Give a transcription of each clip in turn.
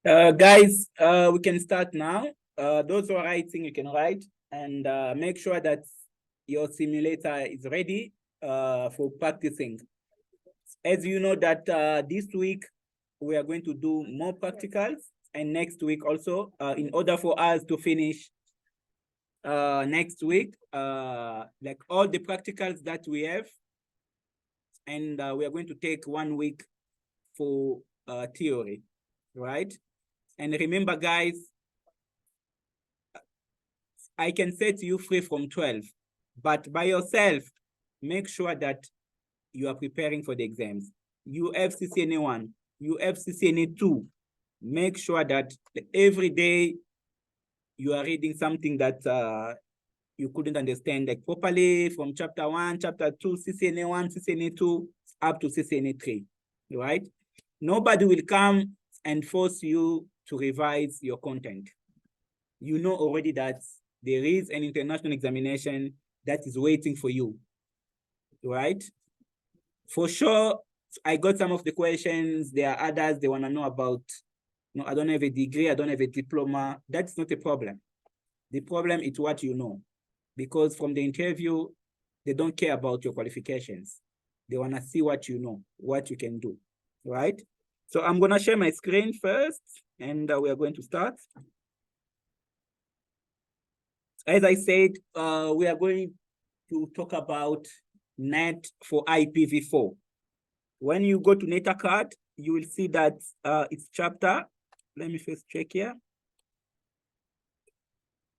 Guys, we can start now. Those who are writing, you can write, and make sure that your simulator is ready for practicing. As you know that this week, we are going to do more practicals, and next week also, in order for us to finish next week, like all the practicals that we have, and we are going to take 1 week for theory, right? And remember, guys, I can set you free from 12, but by yourself, make sure that you are preparing for the exams. You have CCNA 1, you have CCNA 2. Make sure that every day you are reading something that you couldn't understand like properly from chapter 1, chapter 2, CCNA 1, CCNA 2, up to CCNA 3, right? Nobody will come and force you to revise your content. You know already that there is an international examination that is waiting for you, right? For sure, I got some of the questions. There are others they want to know about, no, I don't have a degree, I don't have a diploma. That's not a problem. The problem is what you know. Because from the interview, they don't care about your qualifications. They want to see what you know, what you can do, right? So I'm going to share my screen first, and we are going to start. As I said, we are going to talk about NAT for IPv4. When you go to NetAcad, you will see that it's chapter. Let me first check here.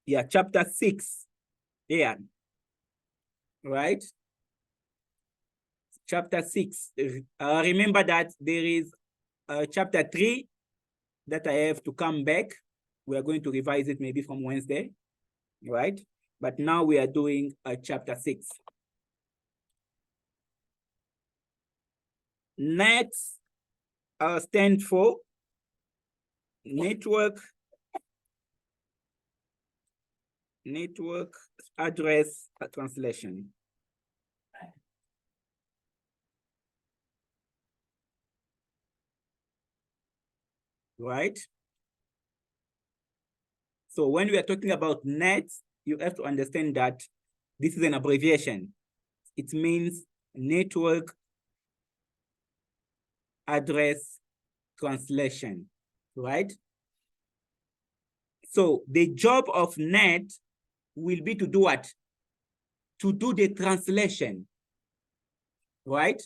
Yeah, chapter 6. Yeah, right? Chapter 6. Remember that there is chapter 3 that I have to come back. We are going to revise it maybe from Wednesday, right? But now we are doing chapter 6. NAT stands for Network Address Translation. Right? So when we are talking about NAT, you have to understand that this is an abbreviation. It means Network Address Translation, right? So the job of NAT will be to do what? To do the translation, right?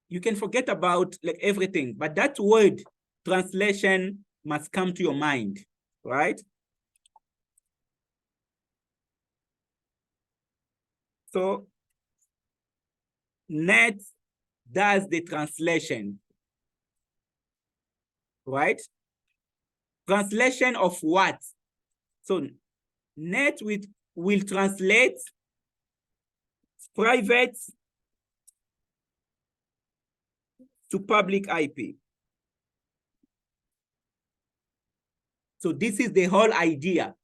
You can forget about like everything, but that word translation must come to your mind, right? So NAT does the translation, right? Translation of what? So NAT will translate private to public IP. So this is the whole idea.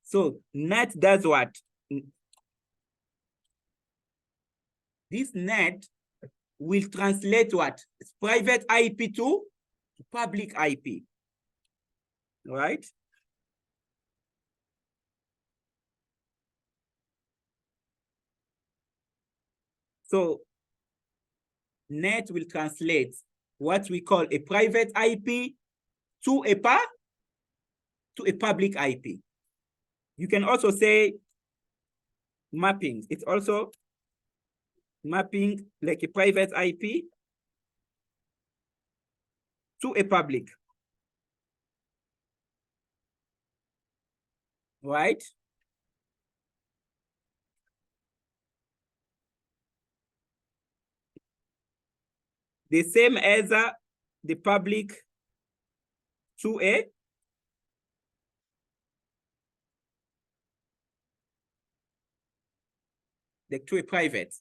So NAT does what? This NAT will translate what? It's private IP to public IP, right? So NAT will translate what we call a private IP to a public IP. You can also say mapping. It's also mapping like a private IP to a public, right? The same as the public to a private.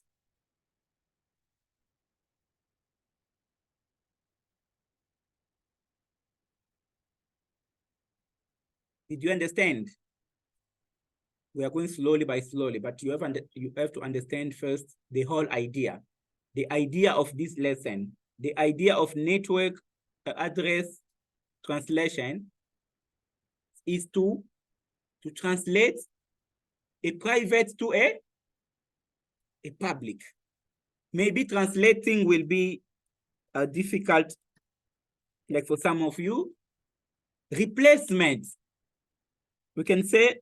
Did you understand? We are going slowly by slowly, but you have to understand first the whole idea. The idea of this lesson, the idea of network address translation is to translate a private to a public. Maybe translating will be difficult, like for some of you. Replacement, we can say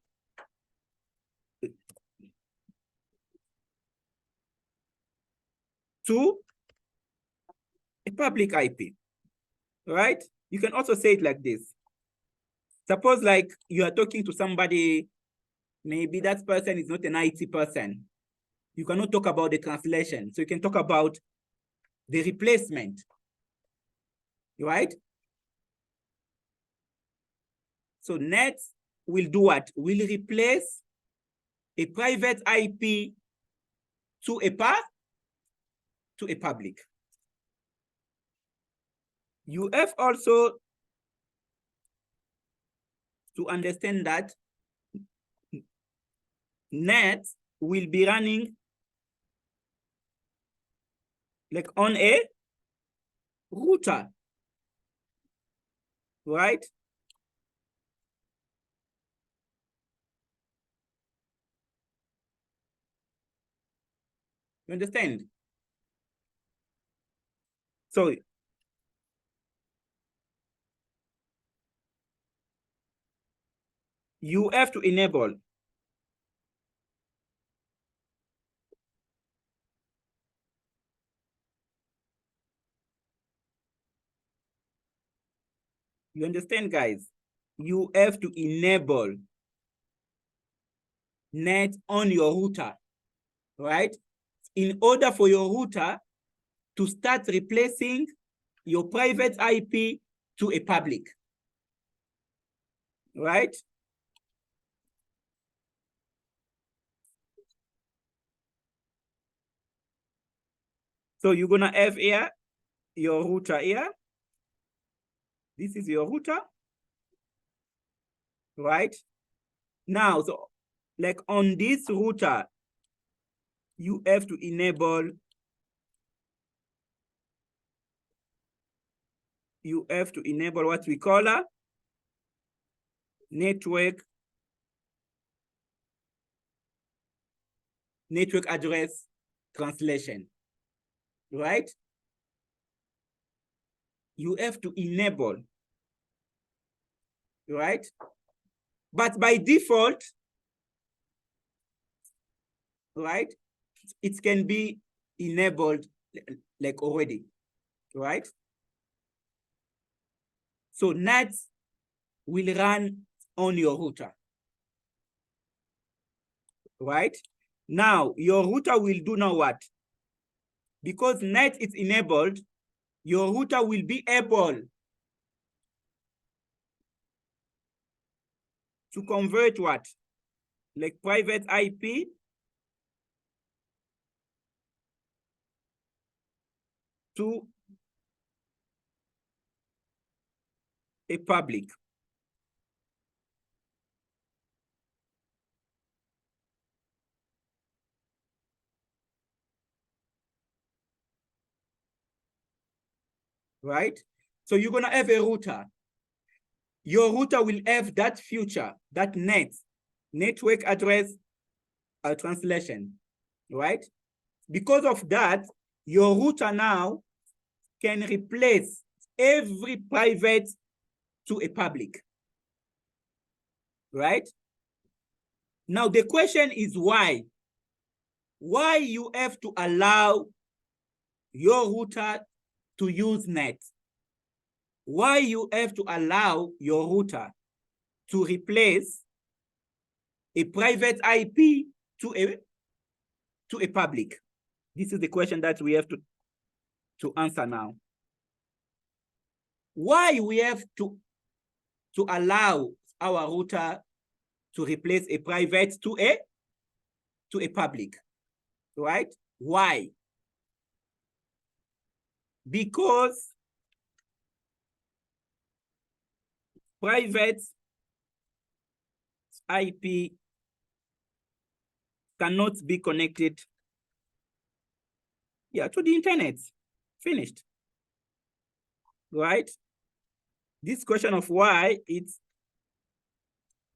to a public IP, right? You can also say it like this. Suppose like you are talking to somebody, maybe that person is not an IT person. You cannot talk about the translation. So you can talk about the replacement, right? So NAT will do what? Will replace a private IP to a public. You have also to understand that NAT will be running like on a router, right? You understand? So you have to enable you understand, guys? You have to enable NAT on your router, right? In order for your router to start replacing your private IP to a public, right? So you're gonna have here your router here. This is your router, right? Now, so like on this router, you have to enable, what we call a network address translation, right? You have to enable, right? But by default, right, it can be enabled like already, right? So NAT will run on your router, right? Now, your router will do now what? Because NAT is enabled, your router will be able to convert what? Like private IP to a public. Right? So you're gonna have a router. Your router will have that feature, that network address translation, right? Because of that, your router now can replace every private to a public, right? Now the question is why? Why you have to allow your router to use NAT? Why you have to allow your router to replace a private IP to a public? This is the question that we have to answer now. Why we have to allow our router to replace a private to a public, right? Why? Because private IP cannot be connected, to the internet. Finished, right? this question of why, it's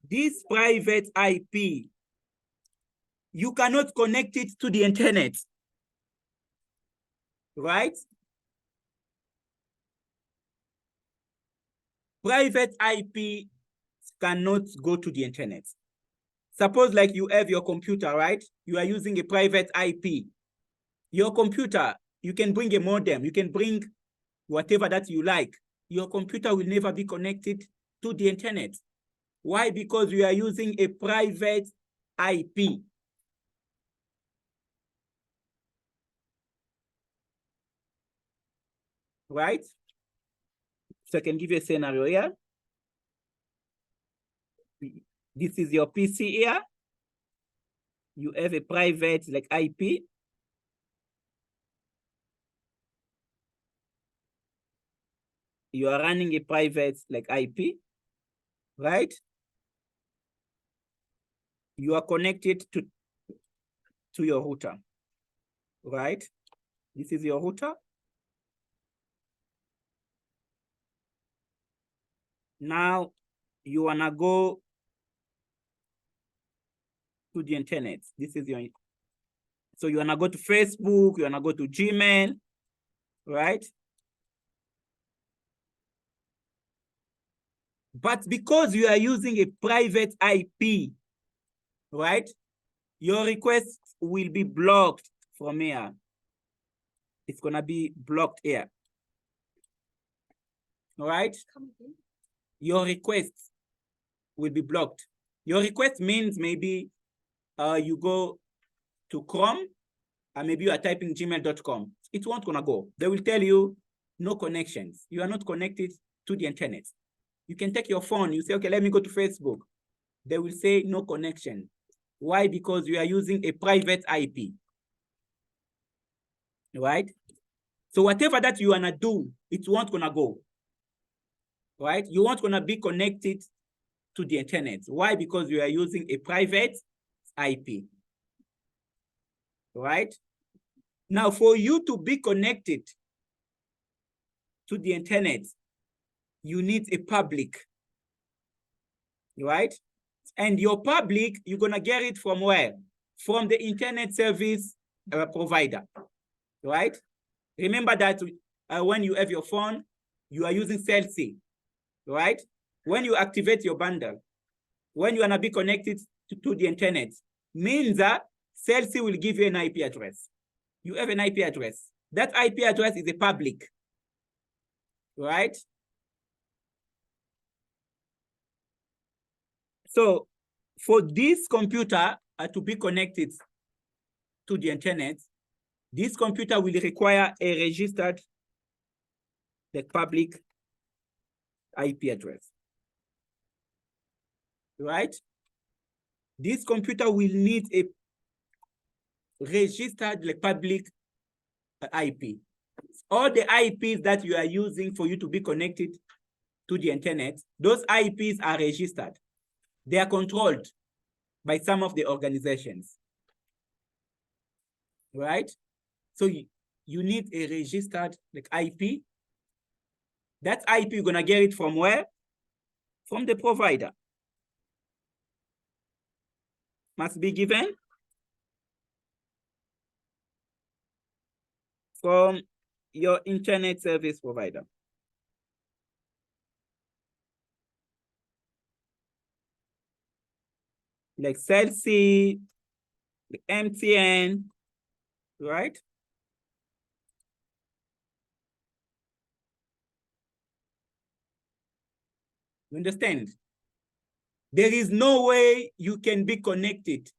this private IP, you cannot connect it to the internet, right? Private IP cannot go to the internet. Suppose like you have your computer, right? You are using a private IP. Your computer, you can bring a modem, you can bring whatever that you like. Your computer will never be connected to the internet. Why? Because you are using a private IP. Right? So I can give you a scenario here. This is your PC here. You have a private like IP. You are running a private like IP, right? You are connected to your router, right? This is your router. Now you wanna go to the internet. This is your, so you wanna go to Facebook, you wanna go to Gmail, right? But because you are using a private IP, right? Your request will be blocked from here. It's gonna be blocked here. All right? Your request will be blocked. Your request means maybe you go to Chrome and maybe you are typing gmail.com. It won't gonna go. They will tell you no connections. You are not connected to the internet. You can take your phone, you say, okay, let me go to Facebook. They will say no connection. Why? Because you are using a private IP. Right? So whatever that you wanna do, it won't gonna go. Right? You won't gonna be connected to the internet. Why? Because you are using a private IP. Right? Now, for you to be connected to the internet, you need a public. Right? And your public, you're gonna get it from where? From the internet service provider. Right? Remember that when you have your phone, you are using cell C. Right? When you activate your bundle, when you wanna be connected to the internet, means that cell C will give you an IP address. You have an IP address. That IP address is a public, right? So for this computer to be connected to the internet, this computer will require a registered the public IP address, right? This computer will need a registered like public IP. All the IPs that you are using for you to be connected to the internet, those IPs are registered. They are controlled by some of the organizations, right? So you need a registered like IP. That IP, you're gonna get it from where? From the provider. Must be given from your internet service provider. Like Cell C, like MTN, right? You understand? There is no way you can be connected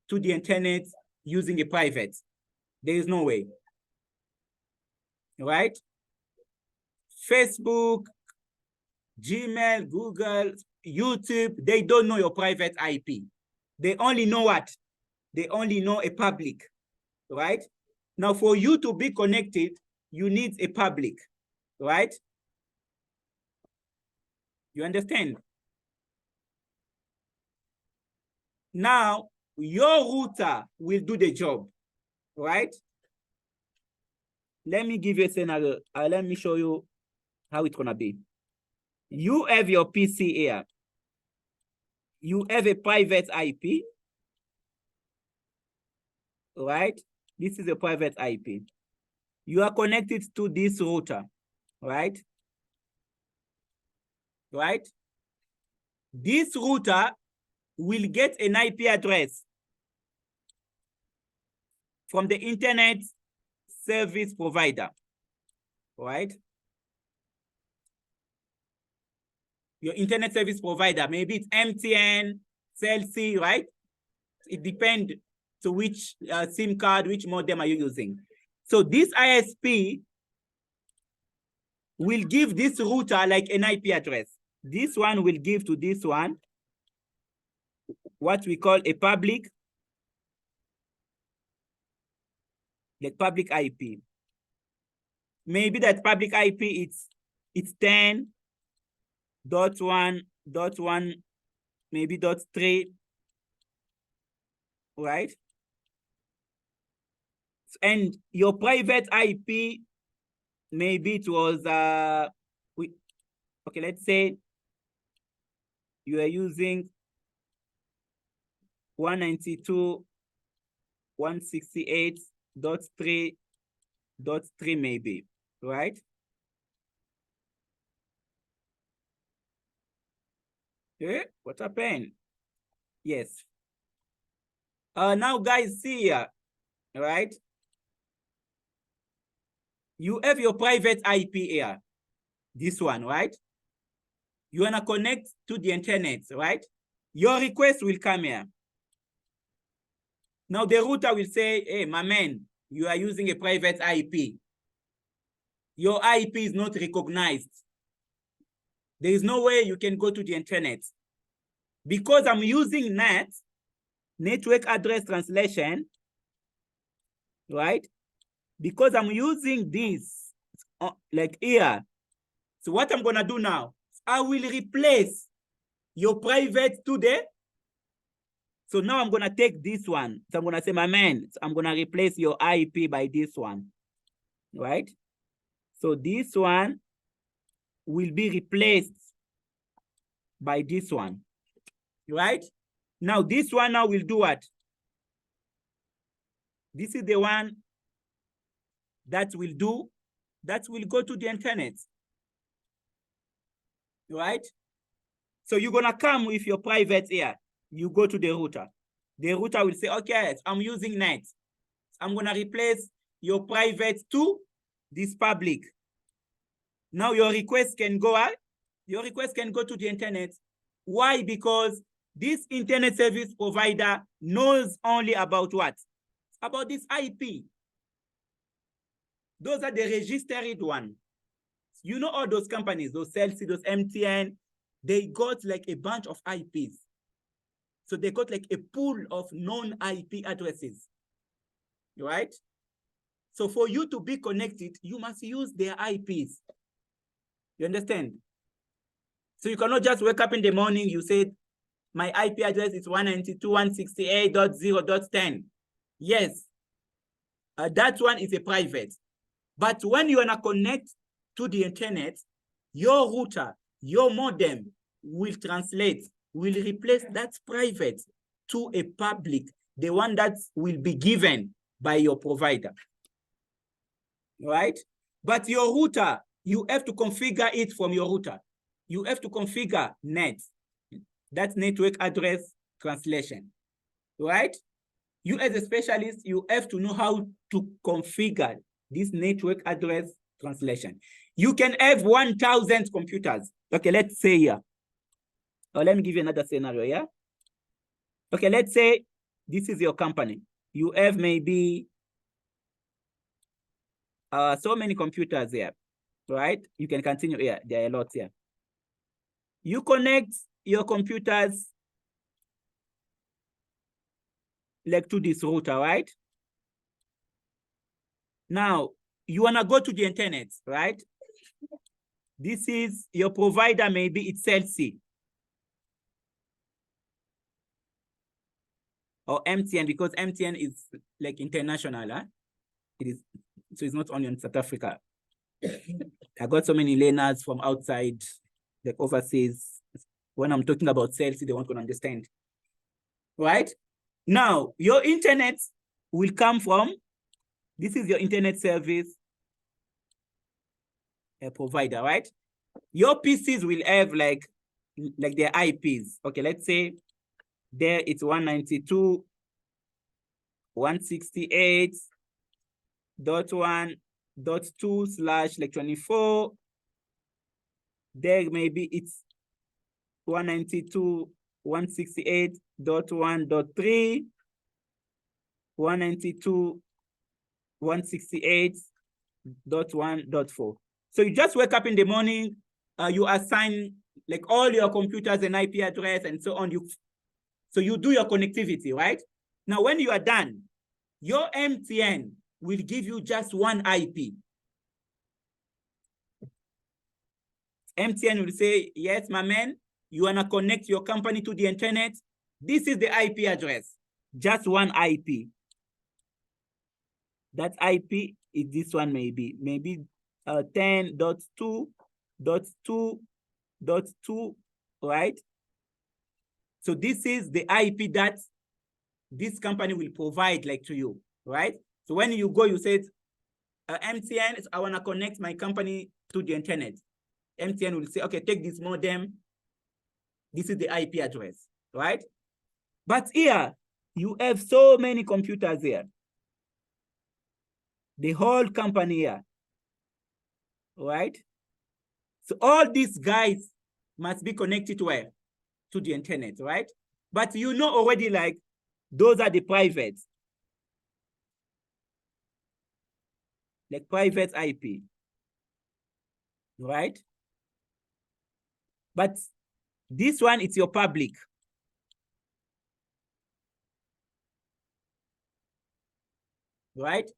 to the internet using a private. There is no way, right? Facebook, Gmail, Google, YouTube, they don't know your private IP. They only know what? They only know a public, right? Now, for you to be connected, you need a public, right? You understand? Now, your router will do the job, right? Let me give you a scenario. Let me show you how it's gonna be. You have your PC here. You have a private IP, right? This is a private IP. You are connected to this router, right? Right? This router will get an IP address from the internet service provider, right? Your internet service provider, maybe it's MTN, CLC, right? It depends to which SIM card, which modem are you using. So this ISP will give this router like an IP address. This one will give to this one what we call a public, the public IP. Maybe that public IP it's 10.1.1, maybe .3, right? And your private IP, maybe it was okay, let's say you are using 192.168.3.3 maybe, right? Okay, what happened? Yes. Now guys, see here, right? You have your private IP here, this one, right? You wanna connect to the internet, right? Your request will come here. Now the router will say, hey, my man, you are using a private IP. Your IP is not recognized. There is no way you can go to the internet. Because I'm using NAT, network address translation, right? Because I'm using this, like here. So what I'm gonna do now, I will replace your private today. So now I'm gonna take this one. So I'm gonna say, my man, I'm gonna replace your IP by this one, right? So this one will be replaced by this one, right? Now this one now will do what? This is the one that will go to the internet, right? So you're gonna come with your private here. You go to the router. The router will say, okay, I'm using NAT. I'm gonna replace your private to this public. Now your request can go out. Your request can go to the internet. Why? Because this internet service provider knows only about what? About this IP. Those are the registered one. You know all those companies, those CLC, those MTN, they got like a bunch of IPs. So they got like a pool of non-IP addresses, right? So for you to be connected, you must use their IPs. You understand? So you cannot just wake up in the morning, you say, my IP address is 192.168.0.10. Yes, that one is a private. But when you wanna connect to the internet, your router, your modem will translate, will replace that private to a public, the one that will be given by your provider, right? But your router, you have to configure it from your router. You have to configure NAT, that's network address translation, right? You as a specialist, you have to know how to configure this network address translation. You can have 1,000 computers. Okay, let's say here. Oh, let me give you another scenario, yeah? Okay, let's say this is your company. You have maybe so many computers here, right? You can continue here. There are a lot here. You connect your computers like to this router, right? Now, you wanna go to the internet, right? This is your provider, maybe it's CLC or MTN, because MTN is like international, huh? It is, so it's not only in South Africa. I got so many learners from outside like overseas. When I'm talking about sales, they won't understand. Right? Now, your internet will come from, this is your internet service provider, right? Your PCs will have like their IPs. Okay, let's say there it's 192.168.1.2/24. There maybe it's 192.168.1.3, 192.168.1.4. So you just wake up in the morning, you assign like all your computers an IP address and so on. So you do your connectivity, right? Now, when you are done, your MTN will give you just one IP. MTN will say, yes, my man, you want to connect your company to the internet. This is the IP address, just one IP. That IP is this one, maybe 10.2.2.2, right? So this is the IP that this company will provide like to you, right? So when you go, you said, MTN, I want to connect my company to the internet. MTN will say, okay, take this modem. This is the IP address, right? But here, you have so many computers here. The whole company here, right? So all these guys must be connected to where? To the internet, right? But you know already, like, those are the private. Like private IP, right? But this one, it's your public. Right?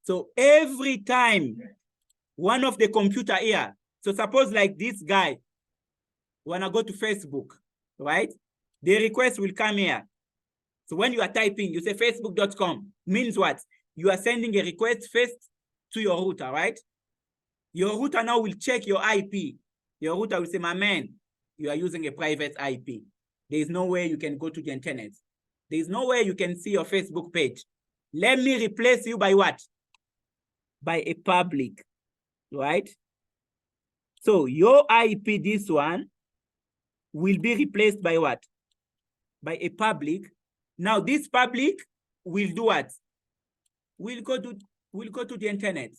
So every time one of the computer here, so suppose like this guy wanna go to Facebook, right? The request will come here. So when you are typing, you say facebook.com, means what? You are sending a request first to your router, right? Your router now will check your IP. Your router will say, my man, you are using a private IP. There is no way you can go to the internet. There is no way you can see your Facebook page. Let me replace you by what? By a public, right? So your IP, this one, will be replaced by what? By a public. Now this public will do what? Will go to the internet.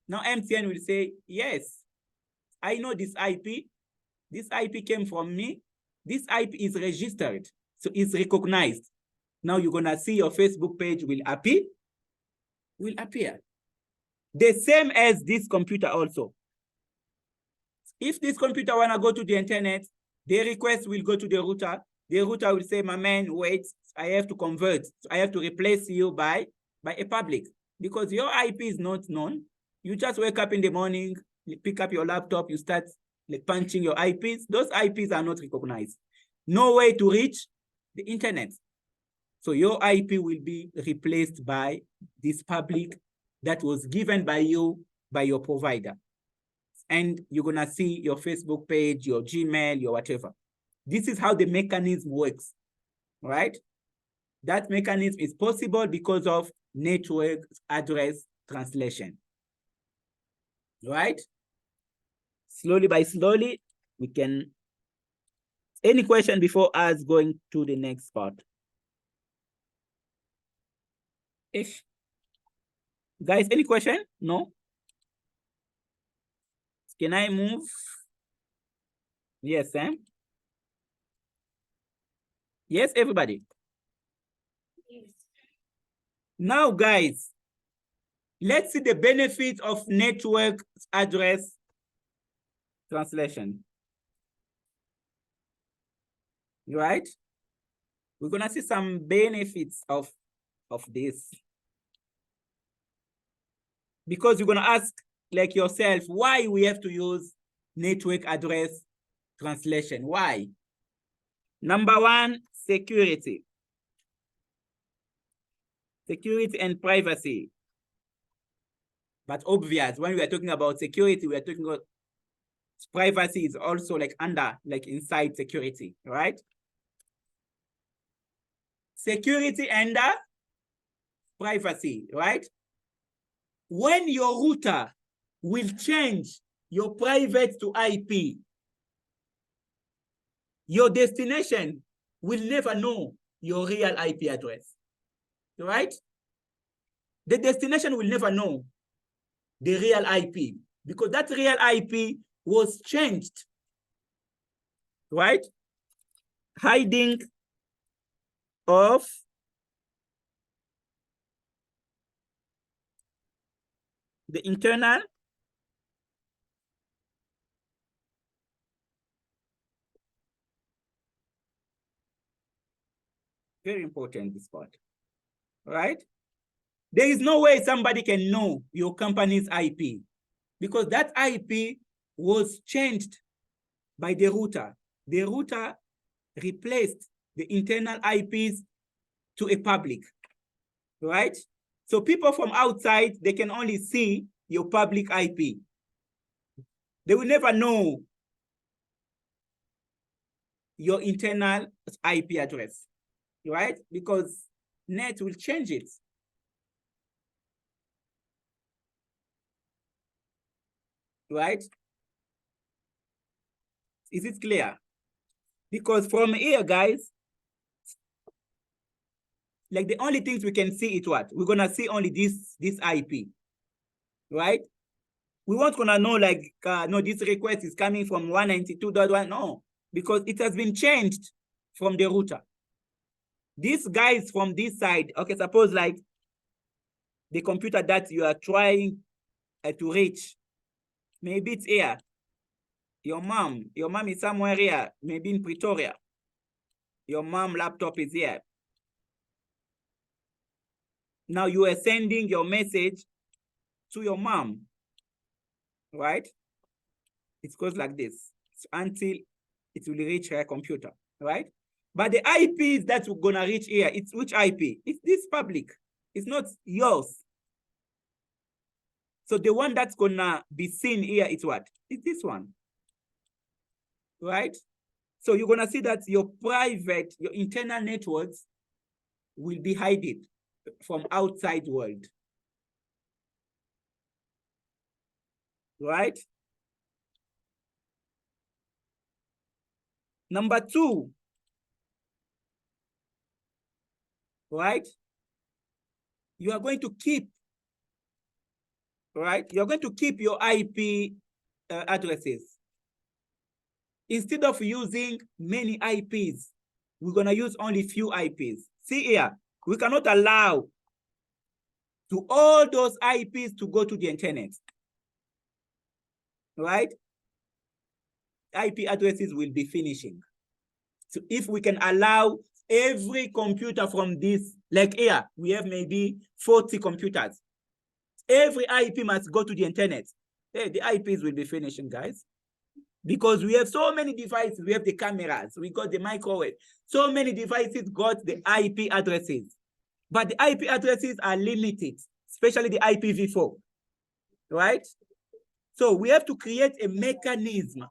Now MTN will say, yes, I know this IP. This IP came from me. This IP is registered, so it's recognized. Now you're gonna see your Facebook page will appear. The same as this computer also. If this computer wanna go to the internet, the request will go to the router. The router will say, my man, wait, I have to convert. So I have to replace you by a public, because your IP is not known. You just wake up in the morning, you pick up your laptop, you start like punching your IPs. Those IPs are not recognized. No way to reach the internet. So your IP will be replaced by this public that was given by you, by your provider. And you're gonna see your Facebook page, your Gmail, your whatever. This is how the mechanism works, right? That mechanism is possible because of network address translation, right? Slowly by slowly, we can. Any question before us going to the next part? Ish. Guys, any question? No? Can I move? Yes, Sam? Yes, everybody? Yes. Now, guys, let's see the benefit of network address translation. Right? We're gonna see some benefits of this. Because you're gonna ask like yourself, why we have to use network address translation? Why? Number one, security. Security and privacy. But obvious, when we are talking about security, we are talking about privacy is also like under, like inside security, right? Security under privacy, right? When your router will change your private to IP, your destination will never know your real IP address, right? The destination will never know the real IP because that real IP was changed, right? Hiding of the internal very important, this part, right? There is no way somebody can know your company's IP because that IP was changed by the router. The router replaced the internal IPs to a public, right? So people from outside, they can only see your public IP. They will never know your internal IP address, right? Because NAT will change it. Right? Is it clear? Because from here, guys, like the only things we can see is what? We're gonna see only this IP, right? We won't gonna know like, no, this request is coming from 192.1, no, because it has been changed from the router. These guys from this side, okay, suppose like the computer that you are trying to reach, maybe it's here. Your mom is somewhere here, maybe in Pretoria. Your mom laptop is here. Now you are sending your message to your mom, right? It goes like this until it will reach her computer, right? But the IPs that we're gonna reach here, it's which IP? It's this public. It's not yours. So the one that's gonna be seen here is what? It's this one, right? So you're gonna see that your private, your internal networks will be hidden from outside world, right? Number two, right? You are going to keep, right? You're going to keep your IP addresses. Instead of using many IPs, we're gonna use only few IPs. See here, we cannot allow to all those IPs to go to the internet, right? IP addresses will be finishing. So if we can allow every computer from this, like here, we have maybe 40 computers. Every IP must go to the internet. Hey, the IPs will be finishing, guys. Because we have so many devices, we have the cameras, we got the microwave. So many devices got the IP addresses. But the IP addresses are limited, especially the IPv4, right? So we have to create a mechanism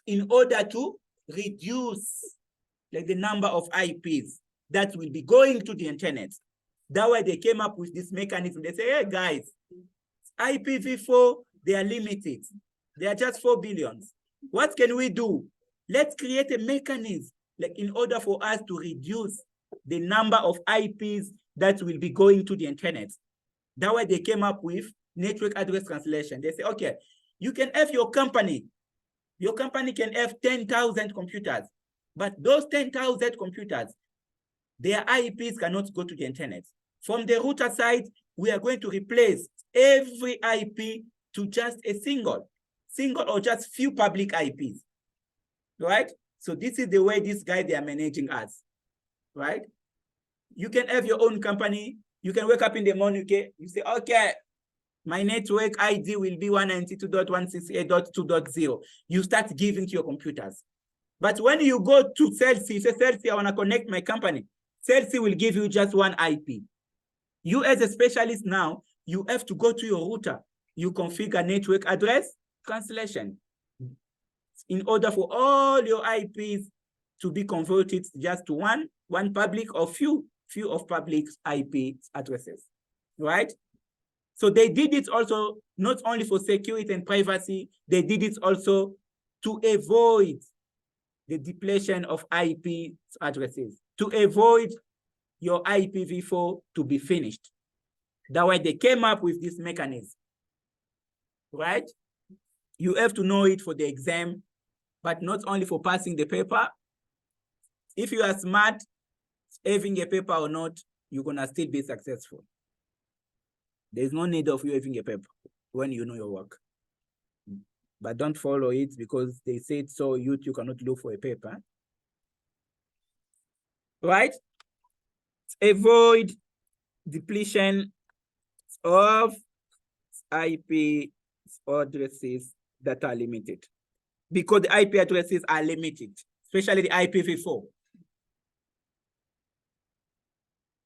in order to reduce like the number of IPs that will be going to the internet. That way they came up with this mechanism. They say, hey guys, IPv4, they are limited. They are just 4 billion. What can we do? Let's create a mechanism like in order for us to reduce the number of IPs that will be going to the internet. That way they came up with network address translation. They say, okay, you can have your company can have 10,000 computers, but those 10,000 computers, their IPs cannot go to the internet. From the router side, we are going to replace every IP to just a single or just few public IPs, right? So this is the way these guys, they are managing us, right? You can have your own company. You can wake up in the morning, okay? You say, okay, my network ID will be 192.168.2.0. You start giving to your computers. But when you go to Celsi, you say, Celsi, I want to connect my company. Celsi will give you just one IP. You as a specialist now, you have to go to your router. You configure network address translation. in order for all your IPs to be converted just to one public or few of public IP addresses, right? So they did it also not only for security and privacy, they did it also to avoid the depletion of IP addresses, to avoid your IPv4 to be finished. That's why they came up with this mechanism, right? You have to know it for the exam, but not only for passing the paper. If you are smart, having a paper or not, you're gonna still be successful. There's no need of you having a paper when you know your work. But don't follow it because they said so, you cannot look for a paper. Right? Avoid depletion of IP addresses that are limited, because the IP addresses are limited, especially the IPv4.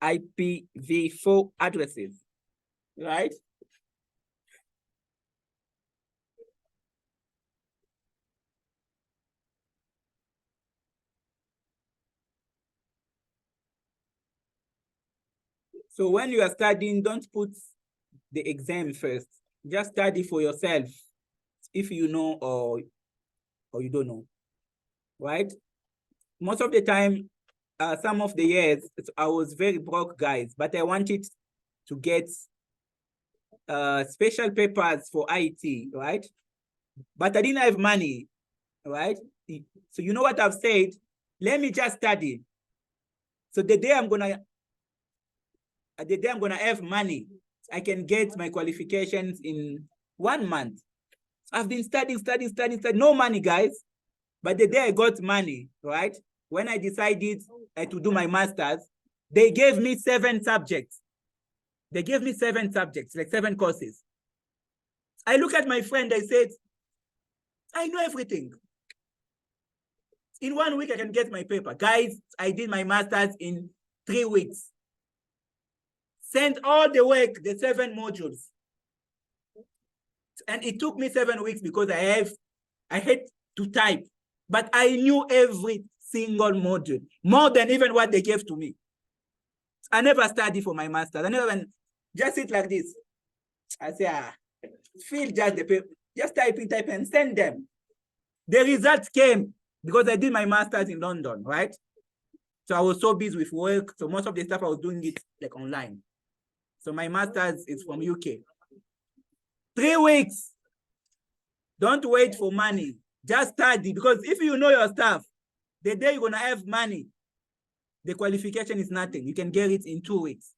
IPv4 addresses, right? So when you are studying, don't put the exam first. Just study for yourself if you know or you don't know, right? Most of the time, some of the years, I was very broke, guys, but I wanted to get special papers for IT, right? But I didn't have money, right? So you know what I've said? Let me just study. So the day I'm gonna have money, I can get my qualifications in 1 month. I've been studying, no money, guys. But the day I got money, right? When I decided to do my master's, they gave me 7 subjects. They gave me 7 subjects, like 7 courses. I look at my friend, I said, I know everything. In 1 week, I can get my paper. Guys, I did my master's in 3 weeks. Sent all the work, the 7 modules. And it took me 7 weeks because I had to type, but I knew every single module, more than even what they gave to me. I never studied for my master's. I never even just sit like this. I say, fill just the paper, just type and send them. The results came because I did my master's in London, right? So I was so busy with work. So most of the stuff I was doing it like online. So my master's is from UK. 3 weeks. Don't wait for money. Just study, because if you know your stuff, the day you're gonna have money, the qualification is nothing. You can get it in 2 weeks.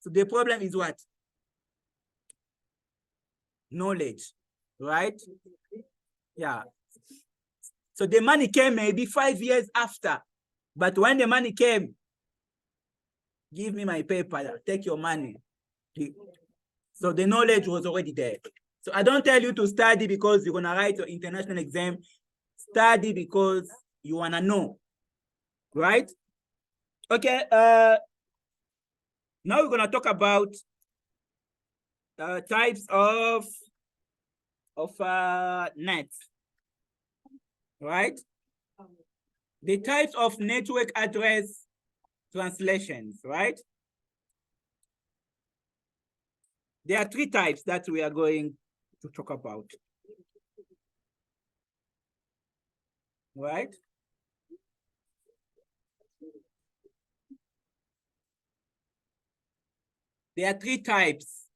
So the problem is what? Knowledge, right? Yeah. So the money came maybe 5 years after, but when the money came, give me my paper, take your money. So the knowledge was already there. So I don't tell you to study because you're gonna write your international exam. Study because you wanna know, right? Okay, now we're gonna talk about types of NAT, right? The types of network address translations, right? There are 3 types that we are going to talk about, right? There are 3 types.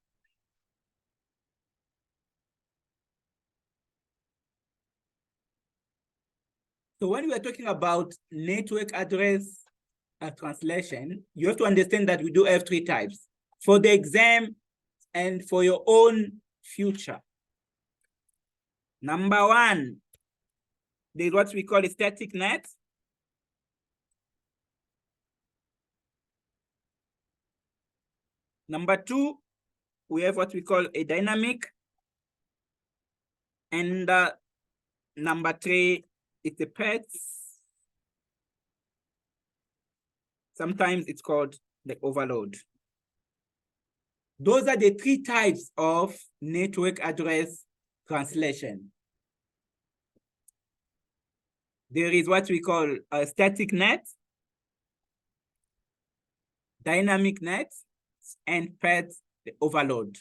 So when we are talking about network address translation, you have to understand that we do have 3 types for the exam and for your own future. Number 1, there's what we call a static NAT. Number 2, we have what we call a dynamic. And number 3, it's a PETS. Sometimes it's called the overload. Those are the 3 types of network address translation. There is what we call a static net, dynamic net, and path overload.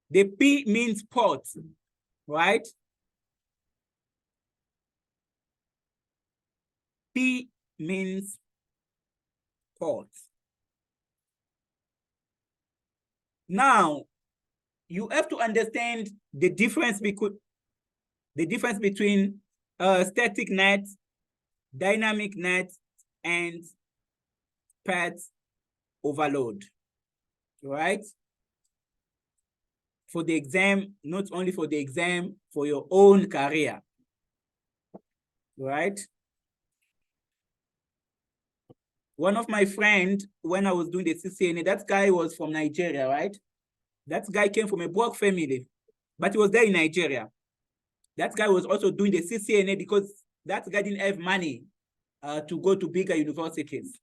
The P means port, right? P means port. Now, you have to understand the difference between static net, dynamic net, and path overload, right? For the exam, not only for the exam, for your own career, right? One of my friends, when I was doing the CCNA, that guy was from Nigeria, right? That guy came from a broke family, but he was there in Nigeria. That guy was also doing the CCNA because that guy didn't have money to go to bigger universities,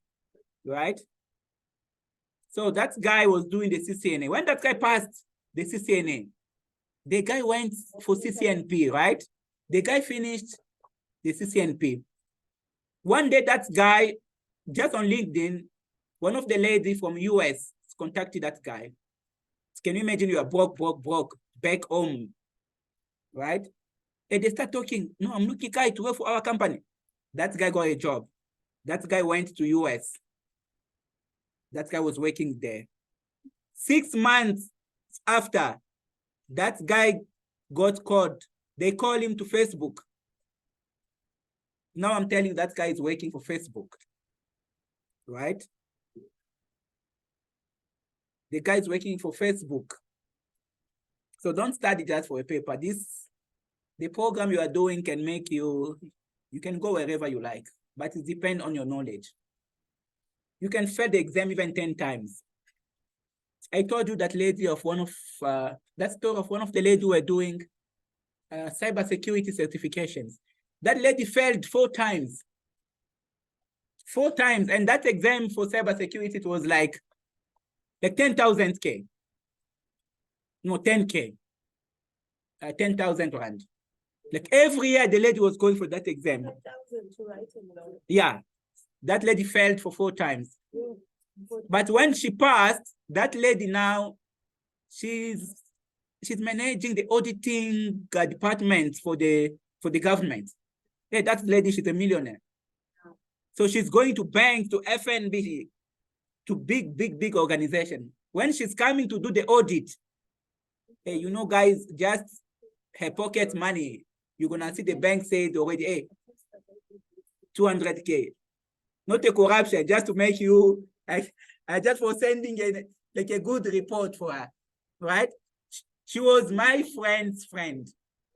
right? So that guy was doing the CCNA. When that guy passed the CCNA, the guy went for CCNP, right? The guy finished the CCNP. One day, that guy, just on LinkedIn, one of the ladies from US contacted that guy. Can you imagine you are broke, back home, right? And they start talking, no, I'm looking guy to work for our company. That guy got a job. That guy went to US. That guy was working there. 6 months after, that guy got called. They call him to Facebook. Now I'm telling you that guy is working for Facebook, right? The guy is working for Facebook. So don't study just for a paper. The program you are doing can make you can go wherever you like, but it depends on your knowledge. You can fail the exam even 10 times. I told you that lady of that story of one of the ladies who were doing cybersecurity certifications. That lady failed 4 times. 4 times, and that exam for cybersecurity, it was like 10,000 K. No, 10K. 10,000 rand. Like every year, the lady was going for that exam. 10,000 to write in law. Yeah, that lady failed for 4 times. But when she passed, that lady now, she's managing the auditing department for the government. Hey, that lady, she's a millionaire. So she's going to banks, to FNB, to big organization. When she's coming to do the audit, hey, you know, guys, just her pocket money, you're gonna see the bank said already, hey, 200K. Not a corruption, just to make you, just for sending a good report for her, right? She was my friend's friend,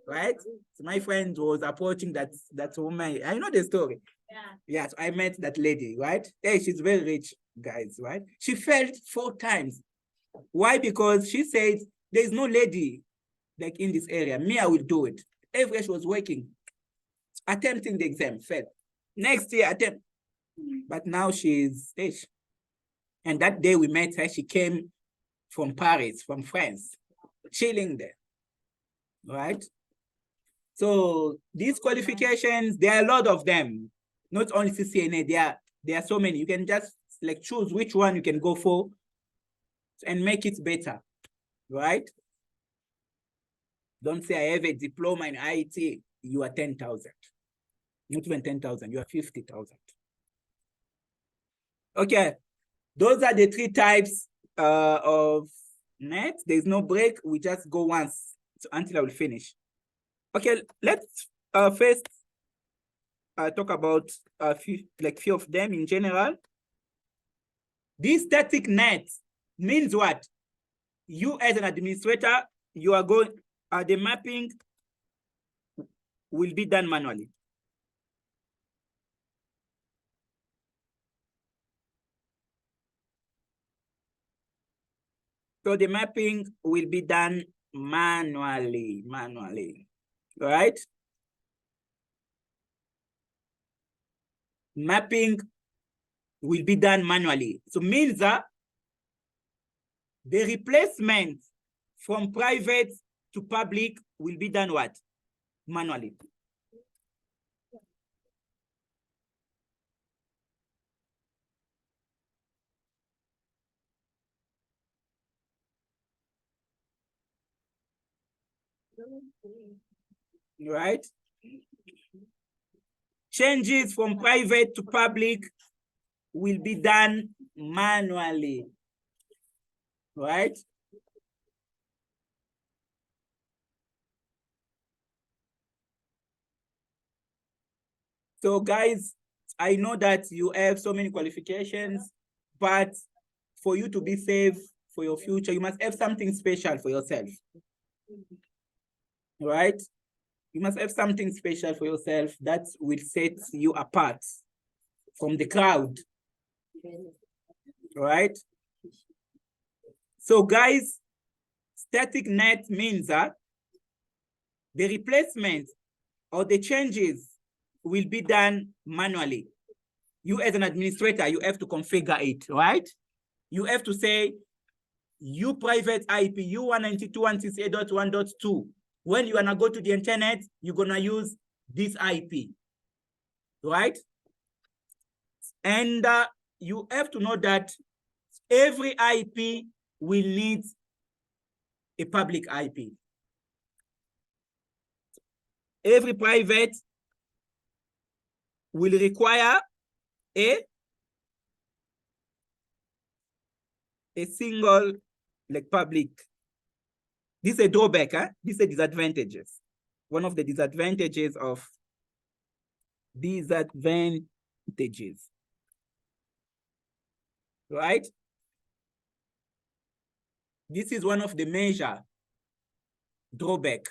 right? So my friend was approaching that woman. I know the story. Yeah. Yes, I met that lady, right? Hey, she's very rich, guys, right? She failed 4 times. Why? Because she said, there's no lady like in this area. Me, I will do it. Every year she was working, attempting the exam, failed. Next year, attempt. But now she's, and that day we met her, she came from Paris, from France, chilling there, right? So these qualifications, there are a lot of them. Not only CCNA, there are so many. You can just like choose which one you can go for and make it better, right? Don't say I have a diploma in IT, you are 10,000. Not even 10,000, you are 50,000. Okay, those are the 3 types of net. There's no break, we just go once until I will finish. Okay, let's first talk about a few of them in general. This static net means what? You as an administrator, you are going, the mapping will be done manually. So the mapping will be done manually, right? Mapping will be done manually. So means that the replacement from private to public will be done what? Manually. right? Changes from private to public will be done manually, right? So guys, I know that you have so many qualifications, but for you to be safe for your future, you must have something special for yourself, right? You must have something special for yourself that will set you apart from the crowd, right? So guys, static net means that the replacement or the changes will be done manually. You as an administrator, you have to configure it, right? You have to say, you private IP, you 192.168.1.2. When you wanna go to the internet, you're gonna use this IP, right? And you have to know that every IP will need a public IP. Every private will require a single like public. This is a drawback, huh? This is a disadvantages. One of the disadvantages of disadvantages, right? This is one of the major drawback,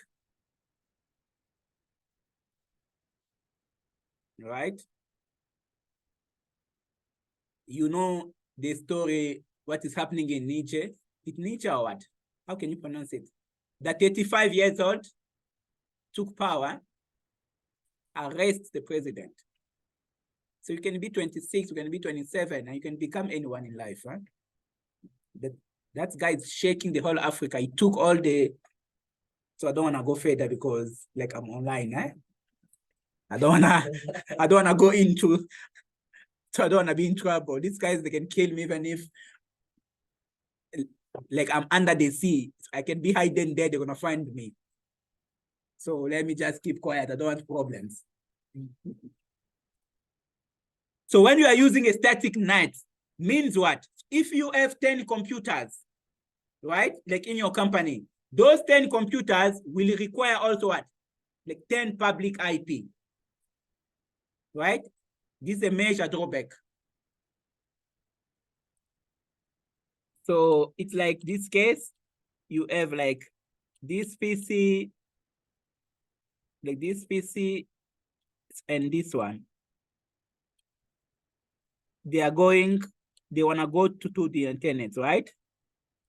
right? You know the story, what is happening in Niger? It's Niger or what? How can you pronounce it? That 35 years old took power, arrest the president. So you can be 26, you can be 27, and you can become anyone in life, right? That guy is shaking the whole Africa. He took all the, so I don't wanna go further because like I'm online, eh? I don't wanna go into, so I don't wanna be in trouble. These guys, they can kill me even if like I'm under the sea. I can be hiding there, they're gonna find me. So let me just keep quiet. I don't want problems. So when you are using a static NAT, means what? If you have 10 computers, right? Like in your company, those 10 computers will require also what? Like 10 public IP, right? This is a major drawback. So it's like this case, you have like this PC, like this PC and this one. They wanna go to the internet, right?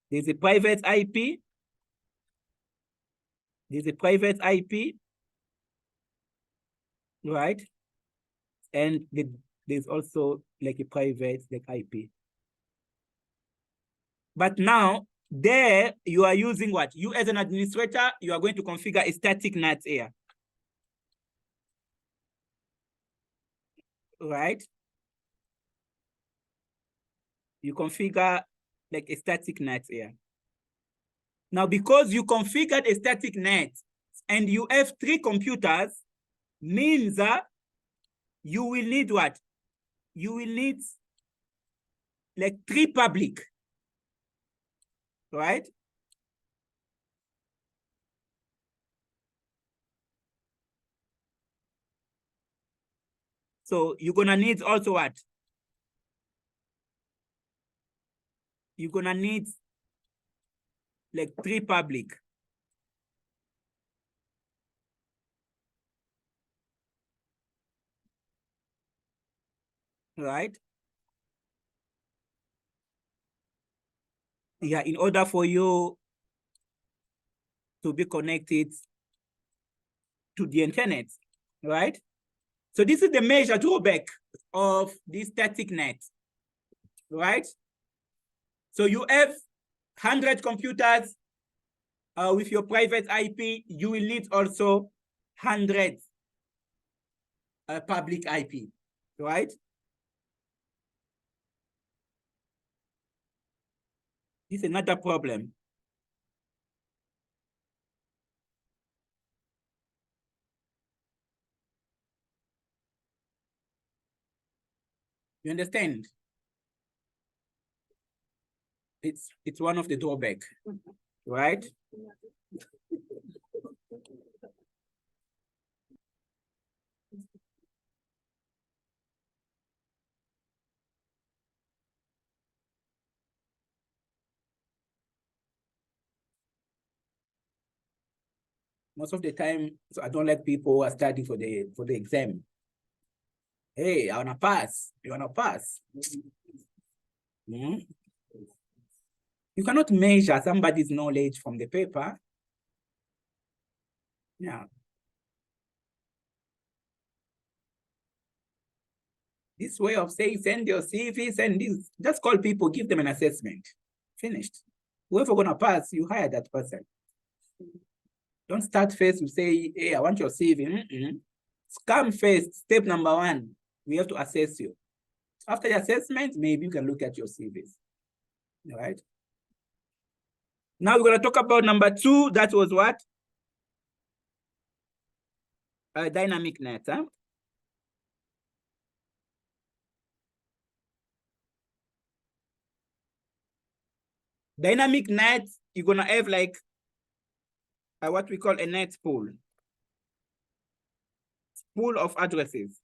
There's a private IP. There's a private IP, right? And there's also like a private like IP. But now there you are using what? You as an administrator, you are going to configure a static NAT here, right? You configure like a static NAT here. Now, because you configured a static NAT and you have 3 computers, means that you will need what? You will need like 3 public, right? So you're gonna need also what? You're gonna need like 3 public. Right? Yeah, in order for you to be connected to the internet, right? So this is the major drawback of this static NAT, right? So you have 100 computers with your private IP, you will need also 100 public IP, right? This is another problem. You understand? It's one of the drawback, right? Most of the time, so I don't like people who are studying for the exam. Hey, I wanna pass. You wanna pass? You cannot measure somebody's knowledge from the paper. Yeah. This way of saying, send your CV, send this, just call people, give them an assessment. Finished. Whoever gonna pass, you hire that person. Don't start first, you say, hey, I want your CV. Come first, step number 1, we have to assess you. After the assessment, maybe you can look at your CVs. All right. Now we're gonna talk about number 2, that was what? Dynamic NAT, huh? Dynamic NAT, you're gonna have like what we call a NAT pool of addresses.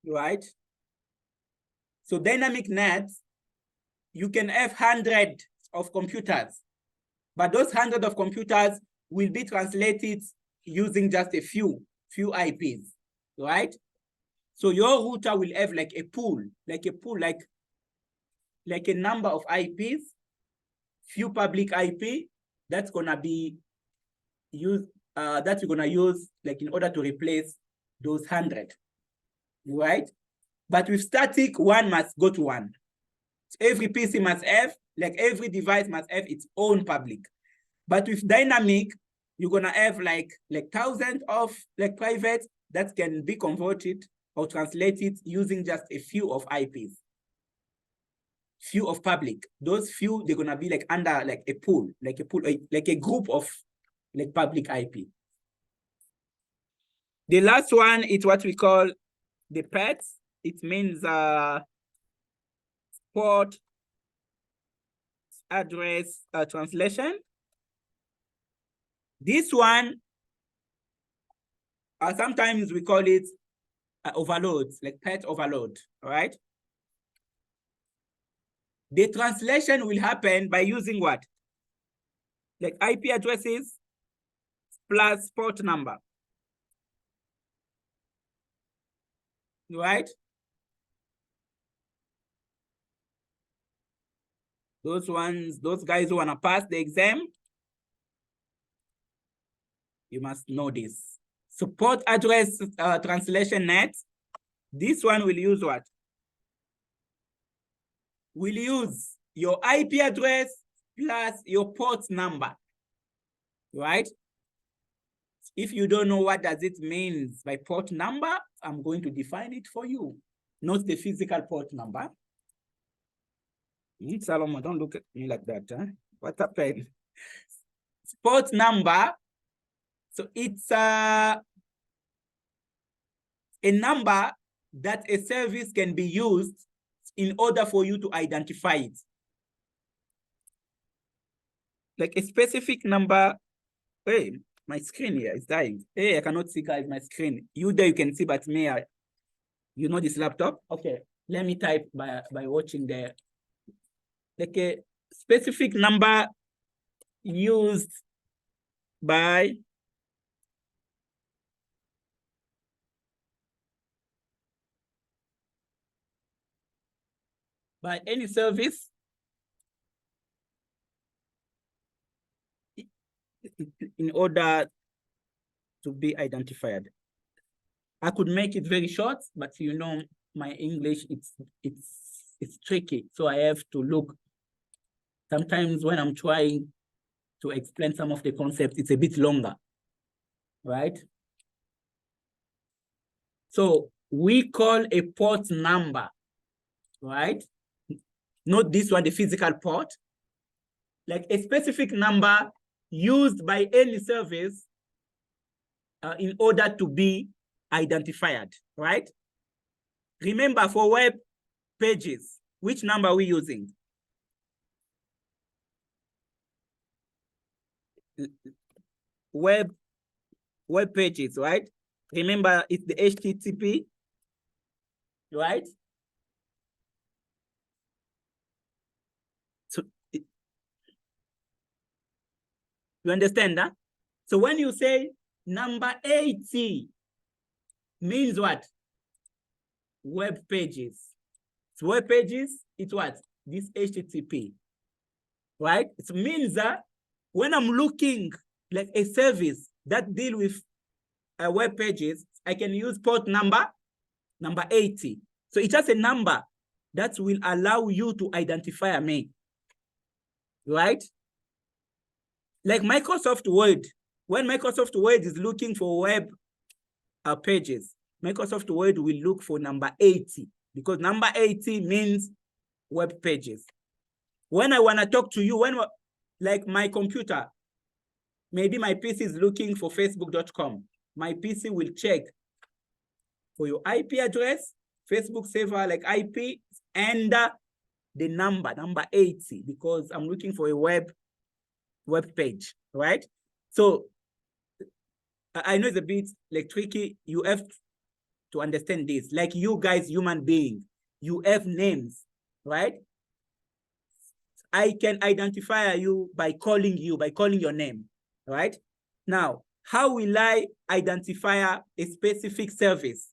Right? So dynamic NAT, you can have 100 of computers, but those 100 of computers will be translated using just a few IPs, right? So your router will have like a pool, like a number of IPs, few public IP that's gonna be used, that you're gonna use like in order to replace those 100, right? But with static, 1 must go to 1. Every PC must have, like every device must have its own public. But with dynamic, you're gonna have like thousands of like private that can be converted or translated using just a few of IPs. Few of public. Those few, they're gonna be like under like a pool, like a group of like public IP. The last one is what we call the PETs. It means port address translation. This one, sometimes we call it overloads, like PET overload, all right? The translation will happen by using what? Like IP addresses plus port number, right? Those guys who wanna pass the exam, you must know this. Support address translation NAT. This one will use what? Will use your IP address plus your port number, right? If you don't know what does it mean by port number, I'm going to define it for you. Not the physical port number. Salomon, don't look at me like that. Huh? What happened? Port number. So it's a number that a service can be used in order for you to identify it. Like a specific number. Hey, my screen here is dying. Hey, I cannot see, guys, my screen. You there you can see, but me, you know this laptop? Okay, let me type by watching there. Like a specific number used by any service in order to be identified. I could make it very short, but you know my English, it's tricky. So I have to look. Sometimes when I'm trying to explain some of the concepts, it's a bit longer, right? So we call a port number, right? Not this one, the physical port. Like a specific number used by any service in order to be identified, right? Remember, for web pages, which number are we using? Web pages, right? Remember, it's the HTTP, right? So you understand that? So when you say number 80 means what? Web pages. So web pages, it's what? This HTTP, right? It means that when I'm looking like a service that deal with web pages, I can use port number 80. So it's just a number that will allow you to identify me, right? Like Microsoft Word, when Microsoft Word is looking for web pages, Microsoft Word will look for number 80 because number 80 means web pages. When I want to talk to you, when like my computer, maybe my PC is looking for facebook.com, my PC will check for your IP address, Facebook server like IP, and the number 80, because I'm looking for a web page, right? So I know it's a bit like tricky. You have to understand this. Like you guys, human beings, you have names, right? I can identify you by calling your name, right? Now, how will I identify a specific service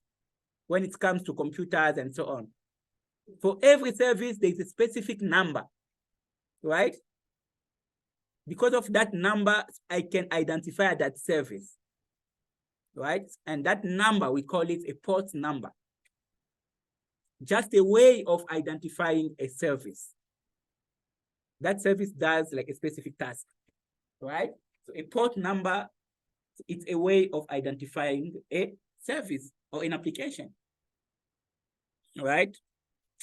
when it comes to computers and so on? For every service, there's a specific number, right? Because of that number, I can identify that service, right? And that number, we call it a port number. Just a way of identifying a service. That service does like a specific task, right? So a port number, it's a way of identifying a service or an application, right?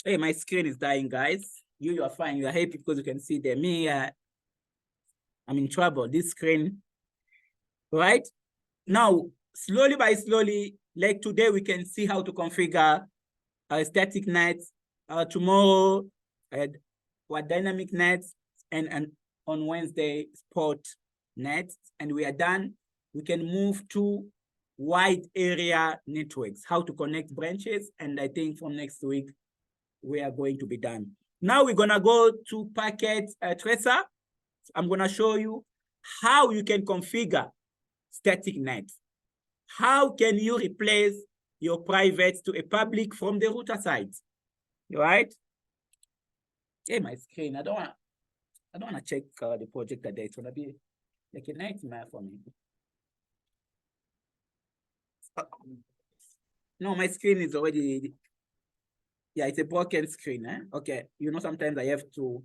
Hey, my screen is dying, guys. You are fine. You are happy because you can see the me. I'm in trouble. This screen, right? Now, slowly by slowly, like today, we can see how to configure a static net. Tomorrow, what dynamic nets, and on Wednesday, sport nets, and we are done. We can move to wide area networks, how to connect branches, and I think from next week, we are going to be done. Now we're gonna go to Packet Tracer. I'm gonna show you how you can configure static net. How can you replace your private to a public from the router side, right? Hey, my screen, I don't wanna check the project today. It's gonna be like a nightmare for me. No, my screen is already, yeah, it's a broken screen, eh? Okay, you know, sometimes I have to,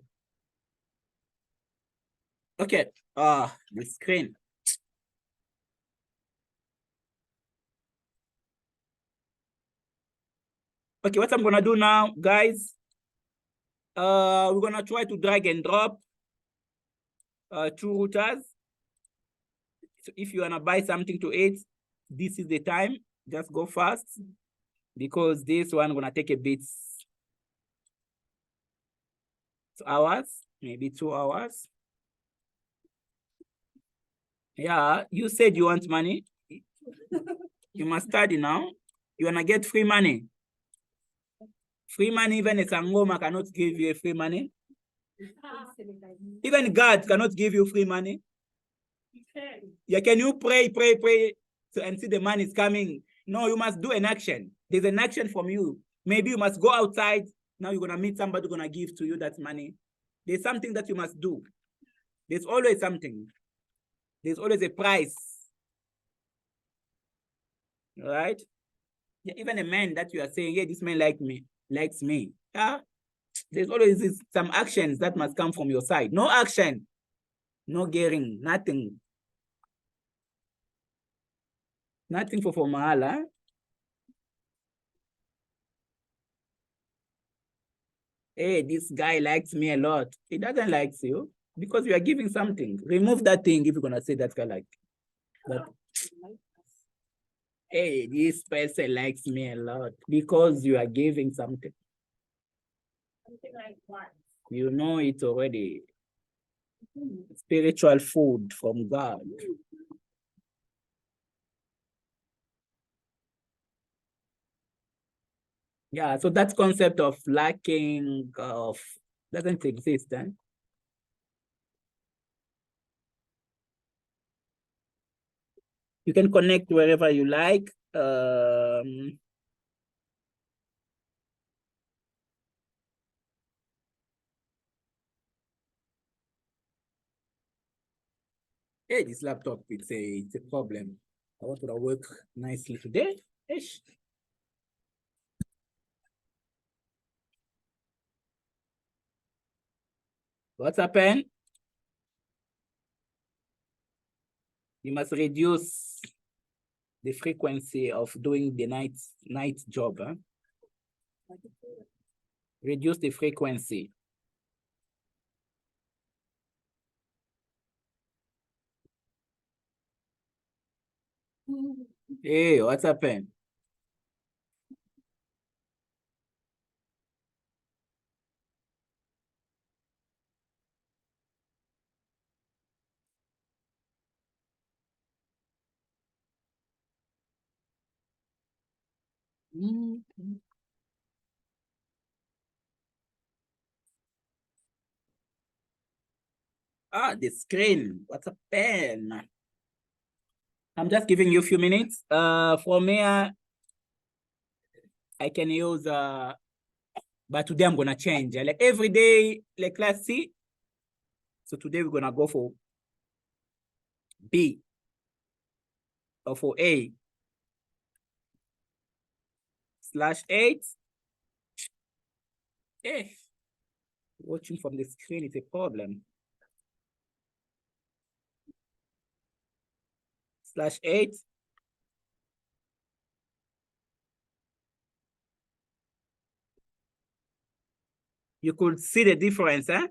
okay, the screen. Okay, what I'm gonna do now, guys, we're gonna try to drag and drop 2 routers. So if you wanna buy something to eat, this is the time. Just go fast because this one gonna take a bit hours, maybe 2 hours. Yeah, you said you want money. You must study now. You wanna get free money. Free money, even a Sangoma cannot give you a free money. Even God cannot give you free money. Yeah, can you pray, so, and see the money is coming? No, you must do an action. There's an action from you. Maybe you must go outside. Now you're gonna meet somebody who's gonna give to you that money. There's something that you must do. There's always something. There's always a price. All right? Yeah, even a man that you are saying, yeah, this man likes me. Yeah, there's always some actions that must come from your side. No action, no getting, nothing. Nothing for mahala. Hey, this guy likes me a lot. He doesn't like you because you are giving something. Remove that thing if you're gonna say that guy like that. Hey, this person likes me a lot because you are giving something. Something like what? You know it already. Spiritual food from God. Yeah, so that concept of lacking of doesn't exist, eh? You can connect wherever you like. Hey, this laptop, it's a problem. I want to work nicely today. Ish. What's happened? You must reduce the frequency of doing the night job. Huh? Reduce the frequency. Hey, what's happened? Ah, the screen. What's a pen? I'm just giving you a few minutes. From here, I can use but today I'm gonna change. Like every day, like class C. So today we're gonna go for B or for A. /8. Eh, watching from the screen is a problem. /8. You could see the difference, huh?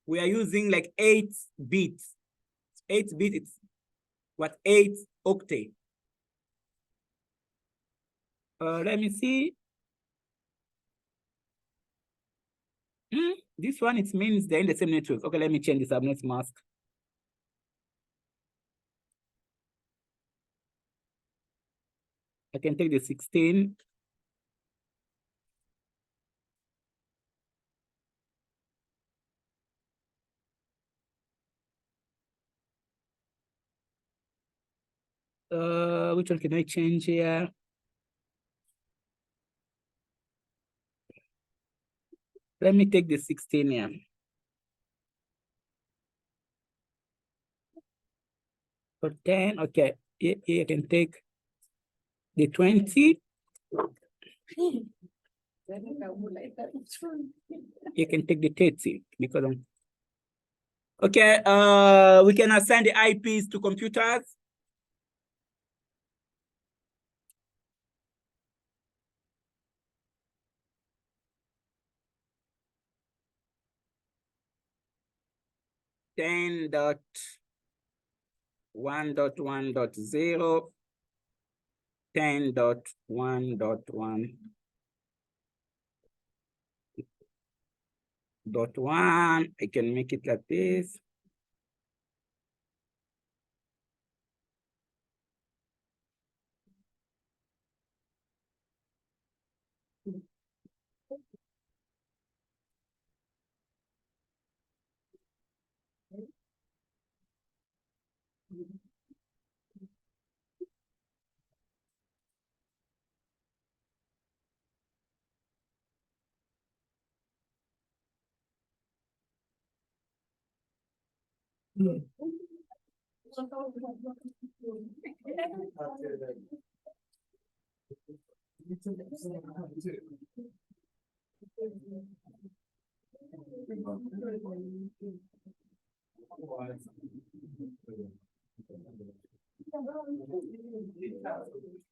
We are using like 8 bits. 8 bits, it's what, 8 octet. Let me see. This one, it means they're in the same network. Okay, let me change the subnet mask. I can take the 16. Which one can I change here? Let me take the 16 here. For 10, okay. Here I can take the 20. You can take the 30 because okay, we can assign the IPs to computers. Ten dot 1.1.0, 10.1.1.1. I can make it like this.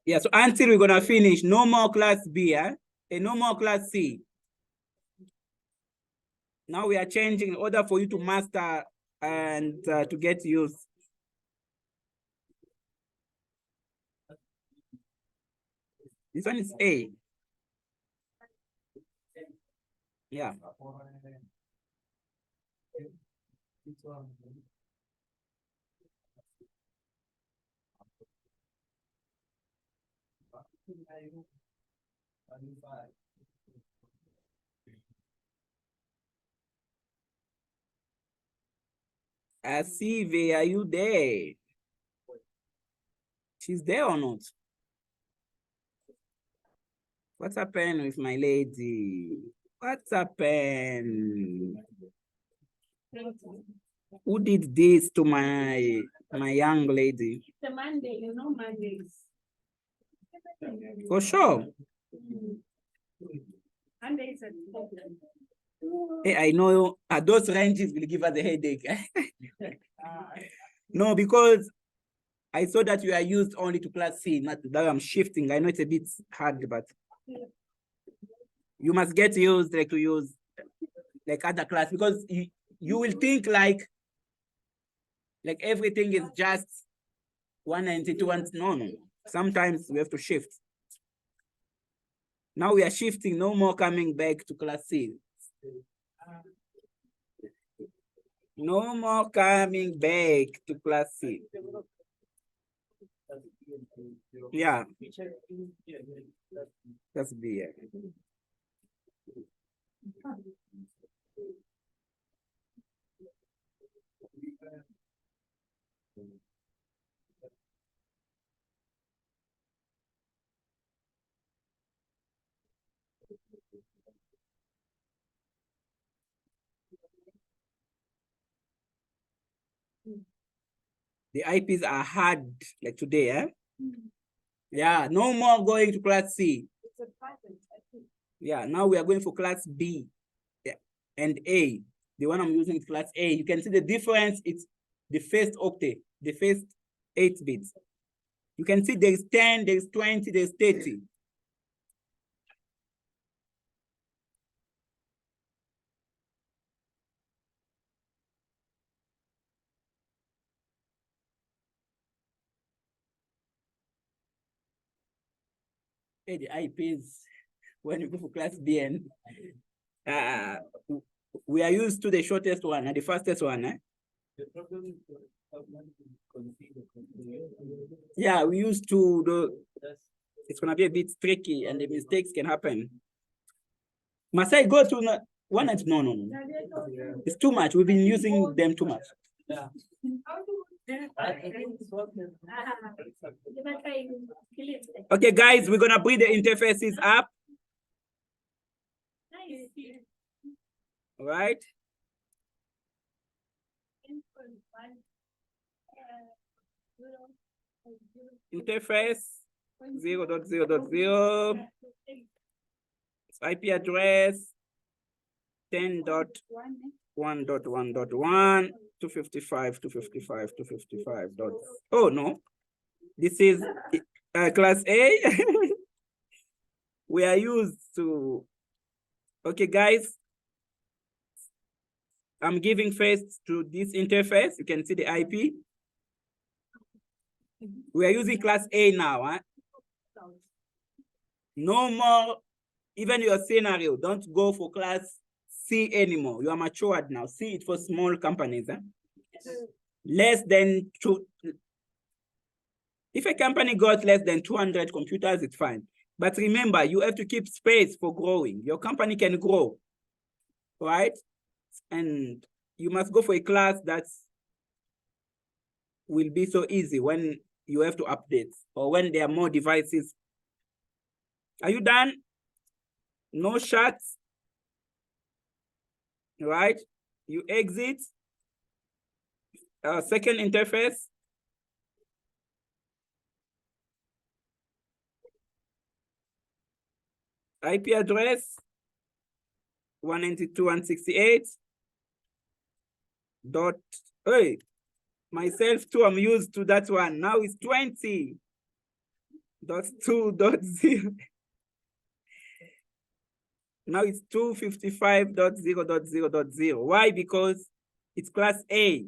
Yeah, so until we're gonna finish, no more class B, and no more class C. Now we are changing in order for you to master and to get used. This one is A. Yeah. Asive, are you there? She's there or not? What's happened with my lady? What's happened? Who did this to my young lady? The Monday, you know Mondays. For sure. Mondays are problem. Hey, I know those ranges will give us a headache. No, because I saw that you are used only to class C, not that I'm shifting. I know it's a bit hard, but you must get used like to use like other class, because you will think like everything is just 192. No. Sometimes we have to shift. Now we are shifting, no more coming back to class C. No more coming back to class C. Yeah. That's B. The IPs are hard like today, eh? Yeah, no more going to class C. Yeah, now we are going for class B and A. The one I'm using is class A. You can see the difference. It's the first octet, the first 8 bits. You can see there's 10, there's 20, there's 30. Hey, the IPs, when you go for class B and we are used to the shortest one and the fastest one, eh? Yeah, we used to it's gonna be a bit tricky and the mistakes can happen. Must I go to one and no. It's too much. We've been using them too much. Okay, guys, we're gonna bring the interfaces up. All right. Interface 0.0.0. IP address 10.1.1.1 255. Oh no, this is class A. We are used to. Okay, guys, I'm giving first to this interface. You can see the IP. We are using class A now. Huh? No more, even your scenario, don't go for class C anymore. You are matured now. C is for small companies. Huh? Less than 2. If a company got less than 200 computers, it's fine. But remember, you have to keep space for growing. Your company can grow, right? And you must go for a class that will be so easy when you have to update or when there are more devices. Are you done? No shots, right? You exit. Second interface. IP address 192.168. Dot. Hey, myself too, I'm used to that one. Now it's 20.2.0. Now it's 255.0.0.0. Why? Because it's class A.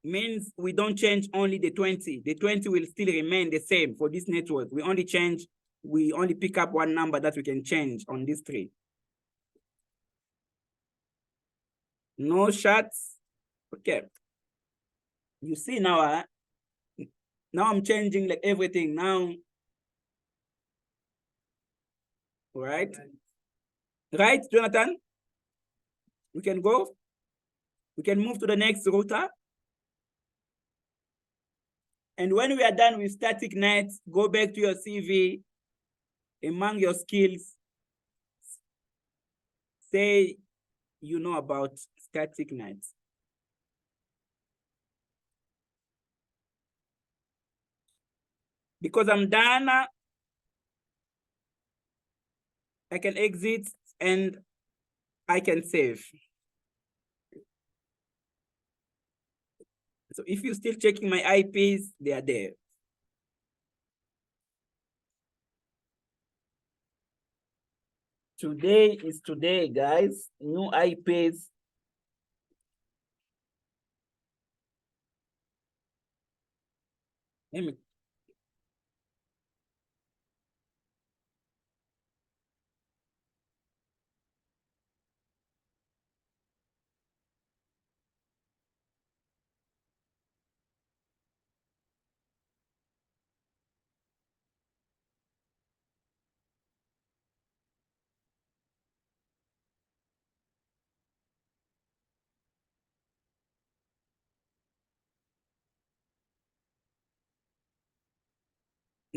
Means we don't change only the 20. The 20 will still remain the same for this network. We only change we only pick up one number that we can change on this tree. No shots. Okay. You see now, now I'm changing like everything now. Right? Right, Jonathan? We can go. We can move to the next router. And when we are done with static NAT, go back to your CV. Among your skills, say you know about static NAT. Because I'm done, I can exit and I can save. So if you're still checking my IPs, they are there. Today is today, guys. New IPs. Let me.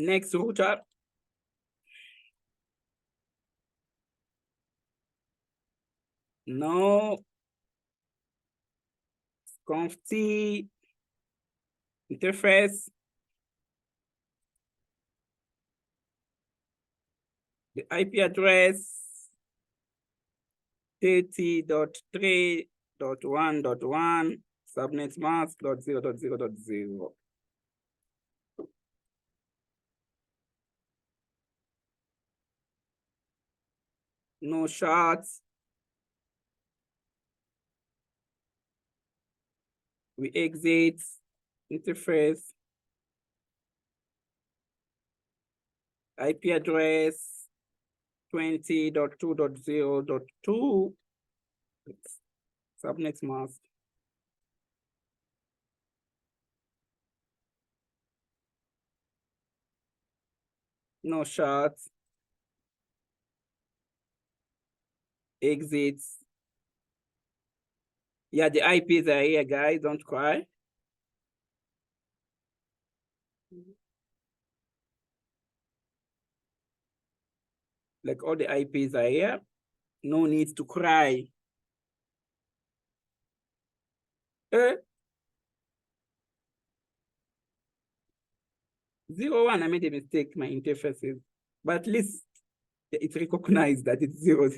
Next router. No. Conft interface. The IP address 30.3.1.1 subnet mask .0.0.0. No shots. We exit interface. IP address 20.2.0.2 subnet mask. No shots. Exits. Yeah, the IPs are here, guys. Don't cry. Like all the IPs are here. No need to cry. 01, I made a mistake, my interfaces, but at least it's recognized that it's 0.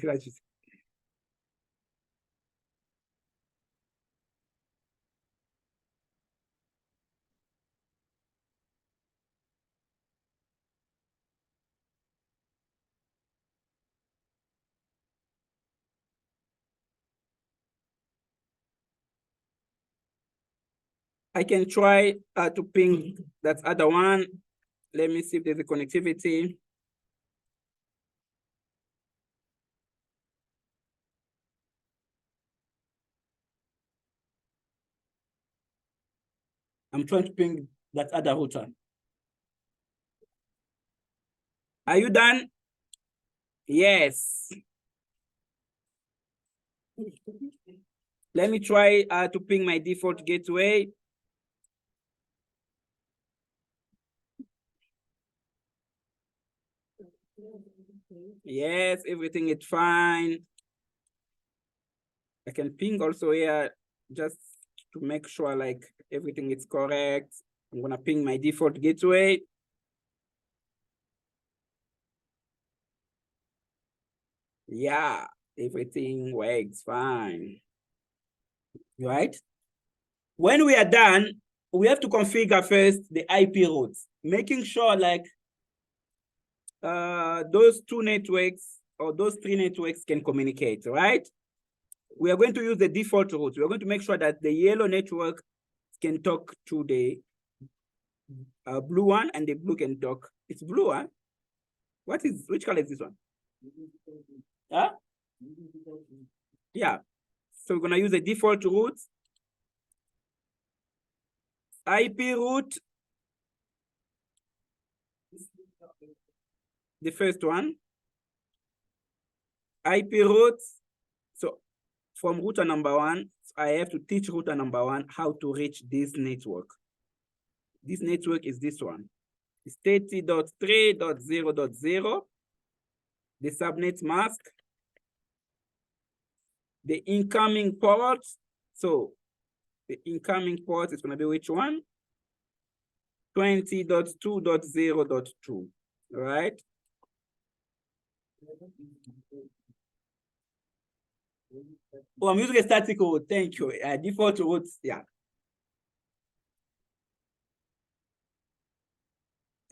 I can try to ping that other one. Let me see if there's a connectivity. I'm trying to ping that other router. Are you done? Yes. Let me try to ping my default gateway. Yes, everything is fine. I can ping also here just to make sure like everything is correct. I'm gonna ping my default gateway. Yeah, everything works fine. Right? When we are done, we have to configure first the IP routes, making sure like those two networks or those three networks can communicate, right? We are going to use the default route. We're going to make sure that the yellow network can talk to the blue one and the blue can talk. It's blue, huh? which color is this one? Huh? Yeah. So we're gonna use the default route. IP route. The first one. IP route. So from router number 1, I have to teach router number 1 how to reach this network. This network is this one. It's 30.3.0.0. The subnet mask. The incoming port. So the incoming port is going to be which one? 20.2.0.2, right? Oh, I'm using a static code. Thank you. Default routes, yeah.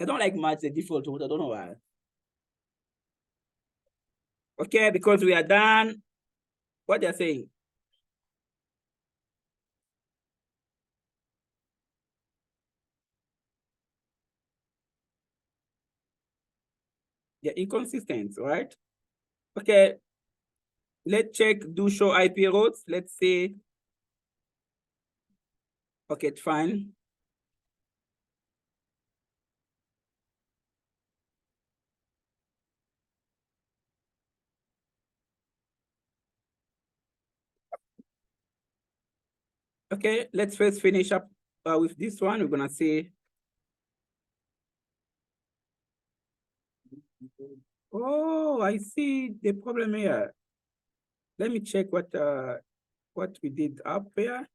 I don't like much the default route. I don't know why. Okay, because we are done. What they're saying. They're inconsistent, right? Okay. Let's check do show IP routes. Let's see. Okay, it's fine. Okay, let's first finish up with this one. We're gonna see. Oh, I see the problem here. Let me check what we did up here.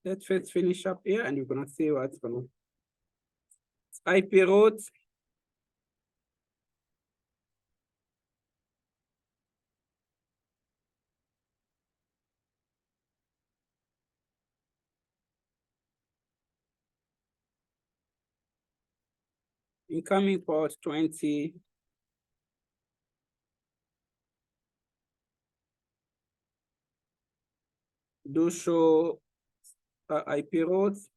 Let's first finish up here, and we're gonna see what's gonna. IP routes. Incoming port 20. Do show IP routes.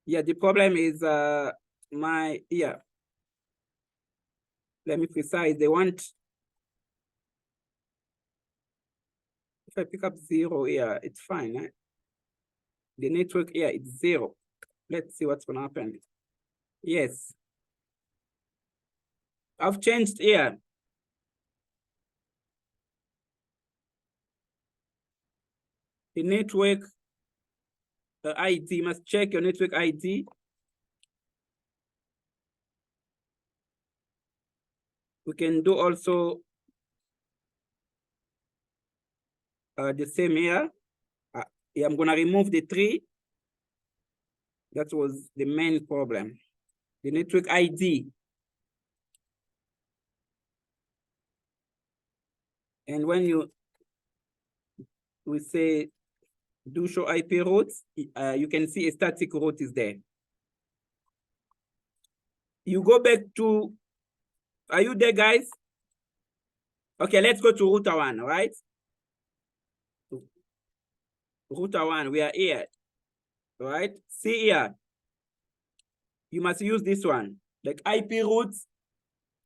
Yeah, the problem is my, yeah. Let me precise, they want, if I pick up 0 here, it's fine. Eh? The network here, it's 0. Let's see what's gonna happen. Yes. I've changed here. The network ID, must check your network ID. We can do also the same here. Yeah, I'm gonna remove the 3. That was the main problem. The network ID. And when we say do show IP routes, you can see a static route is there. You go back to, are you there, guys? Okay, let's go to router 1, right? Router 1, we are here, right? See here. You must use this one, like IP routes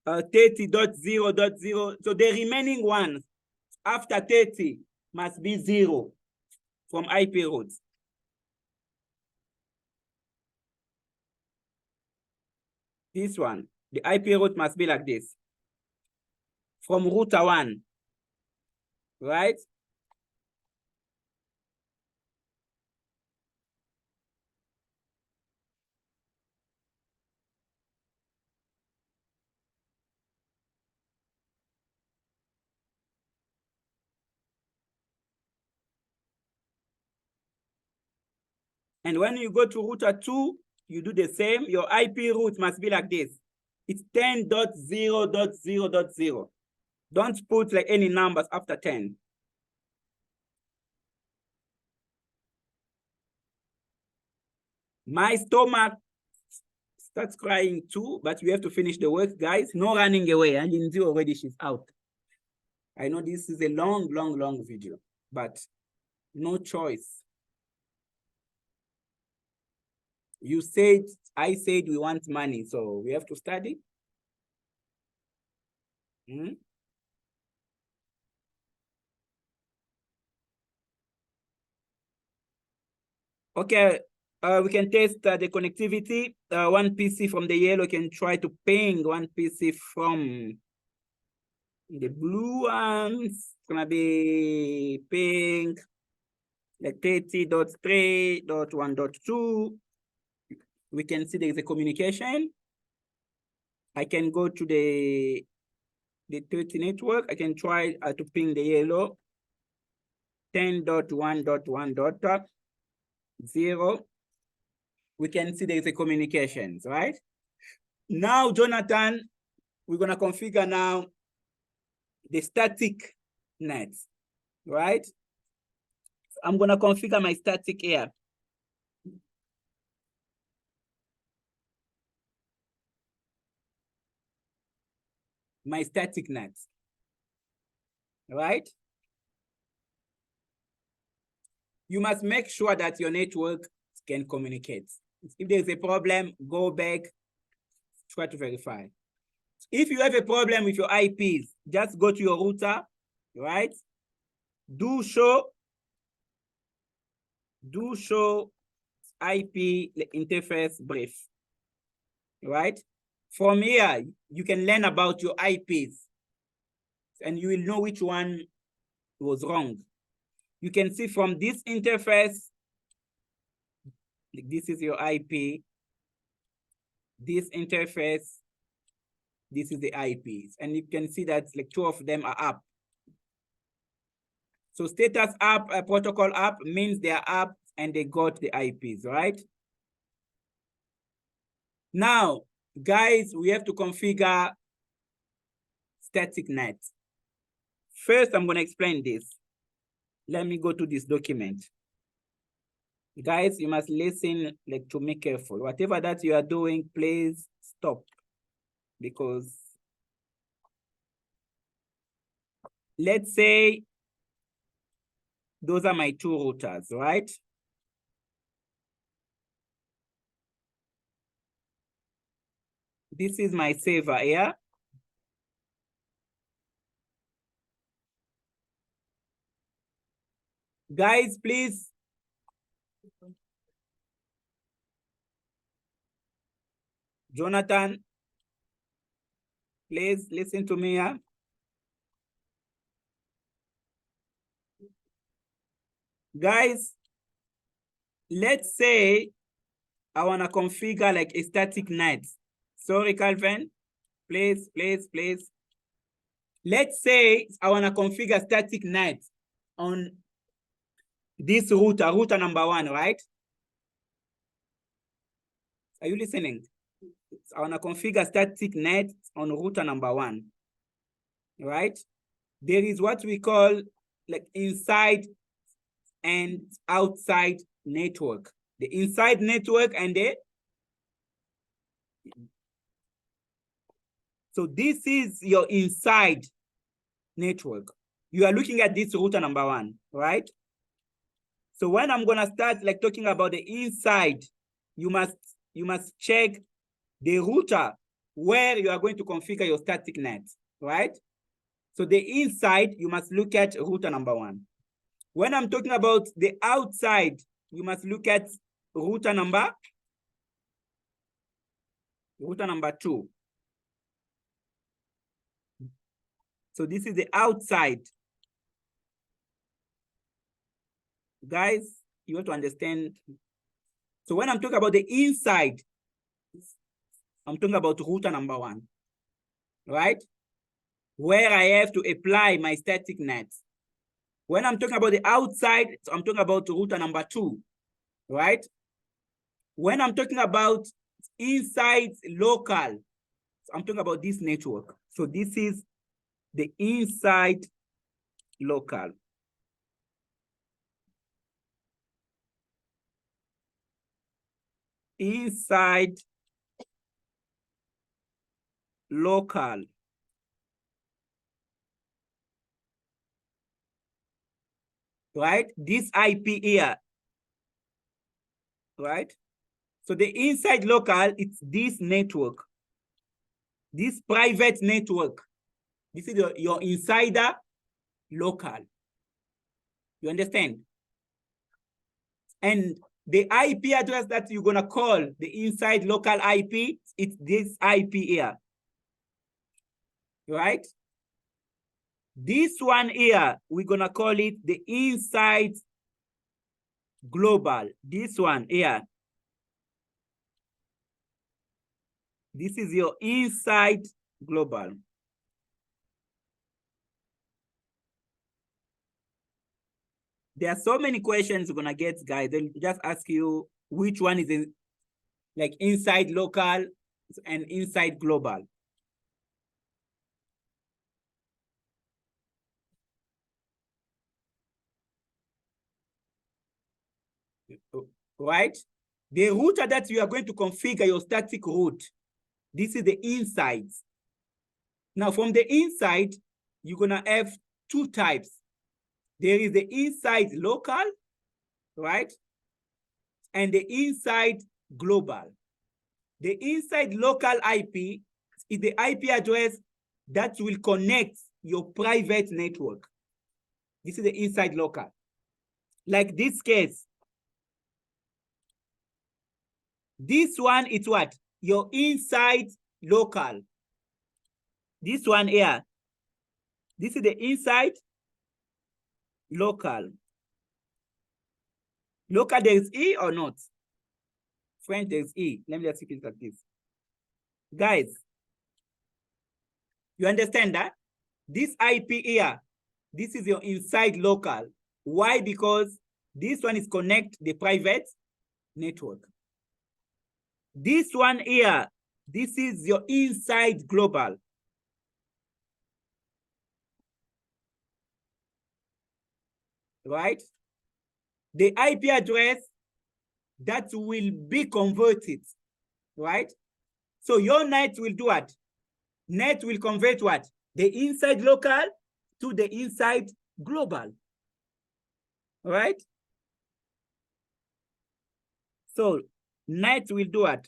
30.0.0. So the remaining ones after 30 must be 0 from IP routes. This one, the IP route must be like this. From router 1, right? And when you go to router 2, you do the same. Your IP route must be like this. It's 10.0.0.0. Don't put like any numbers after 10. My stomach starts crying too, but we have to finish the work, guys. No running away. And Lindsay already, she's out. I know this is a long, long, long video, but no choice. You said, I said we want money, so we have to study. Okay, we can test the connectivity. One PC from the yellow can try to ping one PC from the blue ones. It's gonna be ping like 30.3.1.2. We can see there is a communication. I can go to the 30 network. I can try to ping the yellow 10.1.1.0. We can see there is a communications, right? Now, Jonathan, we're gonna configure now the static net, right? I'm gonna configure my static here. My static net, right? You must make sure that your network can communicate. If there's a problem, go back, try to verify. If you have a problem with your IPs, just go to your router, right? Do show IP interface brief, right? From here, you can learn about your IPs and you will know which one was wrong. You can see from this interface, this is your IP. This interface, this is the IPs. And you can see that like 2 of them are up. So status up, protocol up means they are up and they got the IPs, right? Now, guys, we have to configure static net. First, I'm gonna explain this. Let me go to this document. Guys, you must listen like to me careful. Whatever that you are doing, please stop. Because let's say those are my 2 routers, right? This is my server here. Guys, please. Jonathan, please listen to me here. Guys, let's say I wanna configure like a static net. Sorry, Calvin, please. Let's say I wanna configure static net on this router number 1, right? Are you listening? I wanna configure static net on router number 1, right? There is what we call like inside and outside network. The inside network and the... So this is your inside network. You are looking at this router number 1, right? So when I'm gonna start like talking about the inside, you must check the router where you are going to configure your static net, right? So the inside, you must look at router number 1. When I'm talking about the outside, you must look at router number 2. So this is the outside. Guys, you have to understand. So when I'm talking about the inside, I'm talking about router number 1, right? Where I have to apply my static net. When I'm talking about the outside, so I'm talking about router number 2, right? When I'm talking about inside local, I'm talking about this network. So this is the inside local. Inside local. Right? This IP here. Right? So the inside local, it's this network. This private network. This is your insider local. You understand? And the IP address that you're gonna call the inside local IP, it's this IP here. Right? This one here, we're gonna call it the inside global. This one here. This is your inside global. There are so many questions you're gonna get, guys. They'll just ask you which one is in, like inside local and inside global. Right? The router that you are going to configure your static route, this is the inside. Now from the inside, you're gonna have two types. There is the inside local, right? And the inside global. The inside local IP is the IP address that will connect your private network. This is the inside local. Like this case. This one is what? Your inside local. This one here. This is the inside local. Local, there is E or not? French, there is E. Let me just keep it like this. Guys, you understand that? This IP here, this is your inside local. Why? Because this one is connect the private network. This one here, this is your inside global. Right? The IP address that will be converted, right? So your NAT will do what? NAT will convert what? The inside local to the inside global, right? So NAT will do what?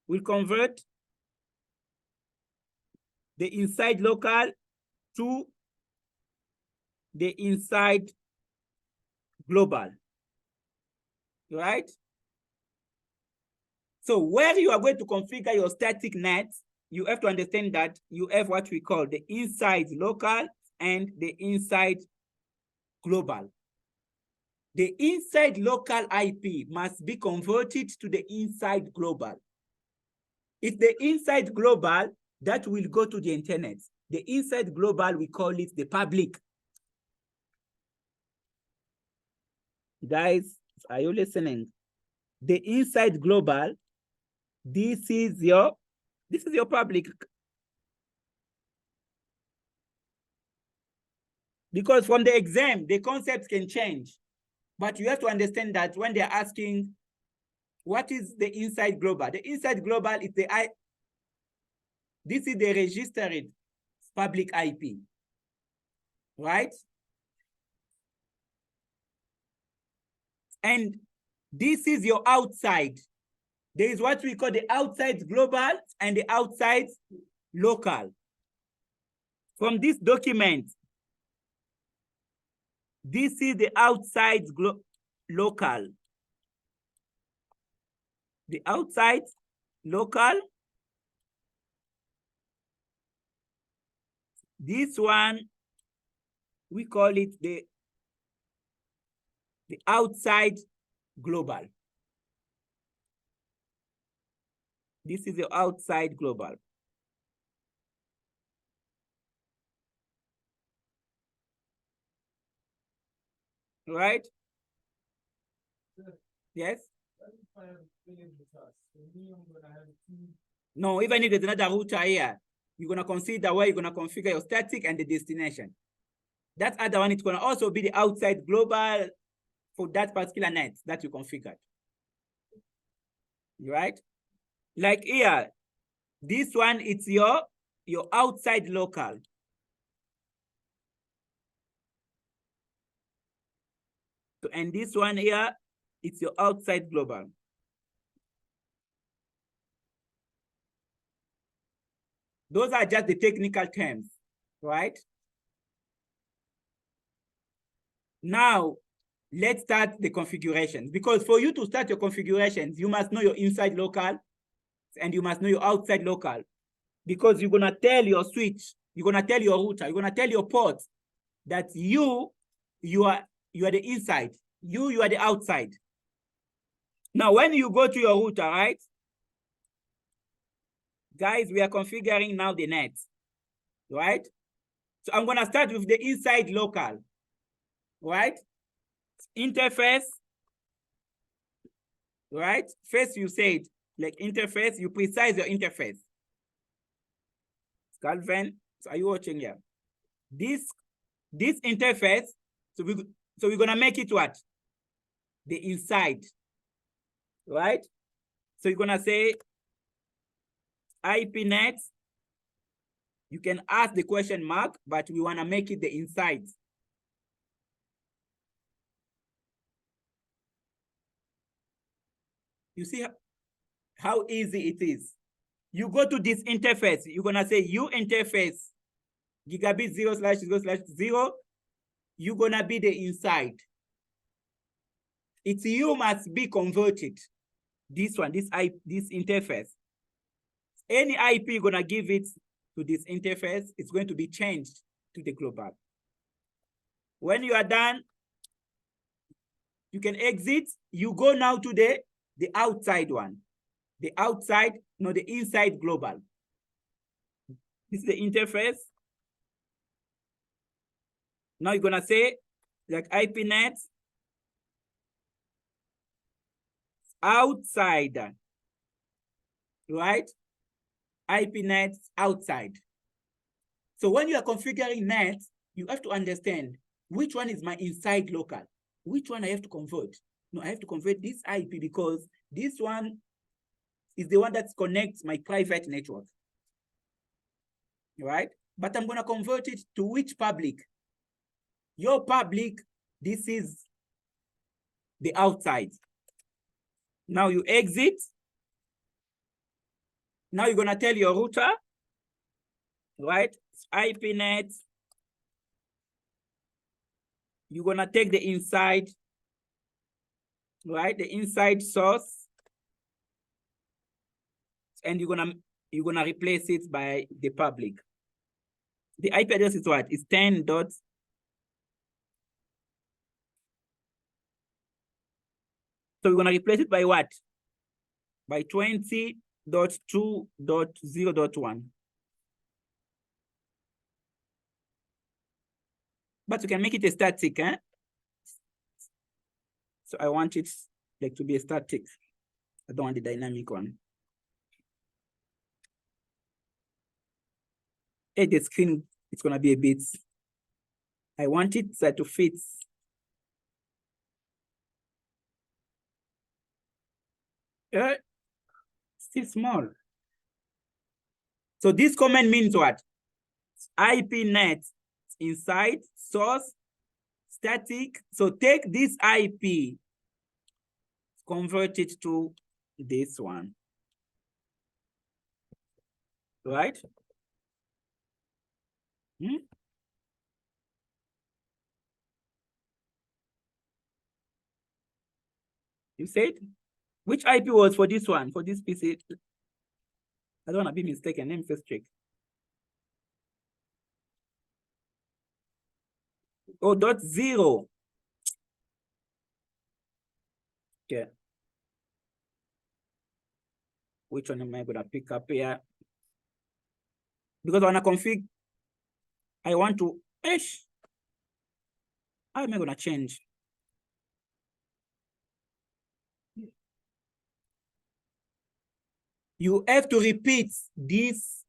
Will convert the inside local to the inside global, right? So where you are going to configure your static NAT, you have to understand that you have what we call the inside local and the inside global. The inside local IP must be converted to the inside global. It's the inside global that will go to the internet. The inside global, we call it the public. Guys, are you listening? The inside global, this is your public. Because from the exam, the concepts can change. But you have to understand that when they're asking, what is the inside global? The inside global is this is the registered public IP, right? And this is your outside. There is what we call the outside global and the outside local. From this document, this is the outside local. The outside local. This one, we call it the outside global. This is the outside global. right? Yes? No, even if there's another router here, you're gonna consider where you're gonna configure your static and the destination. That other one, it's gonna also be the outside global for that particular net that you configured. Right? Like here, this one, it's your outside local. So, and this one here, it's your outside global. Those are just the technical terms, right? Now, let's start the configurations, because for you to start your configurations, you must know your inside local and you must know your outside local, because you're gonna tell your switch, you're gonna tell your router, you're gonna tell your port that you are the inside, you are the outside. Now, when you go to your router, right? Guys, we are configuring now the net, right? So I'm gonna start with the inside local, right? Interface, right? First you said, like interface, you precise your interface. Calvin, so are you watching here? This interface, so we're gonna make it what? The inside, right? So you're gonna say IP net. You can ask the question mark, but we wanna make it the inside. You see how easy it is. You go to this interface, you're gonna say U interface gigabit 0/0/0. You're gonna be the inside. It's you must be converted. This one, this interface. Any IP you're gonna give it to this interface, it's going to be changed to the global. When you are done, you can exit. You go now to the outside one. The outside, no, the inside global. This is the interface. Now you're gonna say like IP net outside, right? IP net outside. So when you are configuring net, you have to understand which one is my inside local, which one I have to convert. No, I have to convert this IP because this one is the one that connects my private network, right? But I'm gonna convert it to which public? Your public, this is the outside. Now you exit. Now you're gonna tell your router, right? IP net. You're gonna take the inside, right? The inside source, and you're gonna replace it by the public. The IP address is what? It's 10 dot. So we're gonna replace it by what? By 20.2.0.1. But you can make it a static, eh? So I want it like to be a static. I don't want the dynamic one. Hey, the screen, it's gonna be a bit. I want it to fit. Still small. So this comment means what? IP net inside, source, static. So take this IP, convert it to this one, right? You said? Which IP was for this one, for this PC? I don't want to be mistaken. Let me first check. Oh, .0. Okay. Which one am I gonna pick up here? Because I wanna config, I want to, how am I gonna change? You have to repeat this.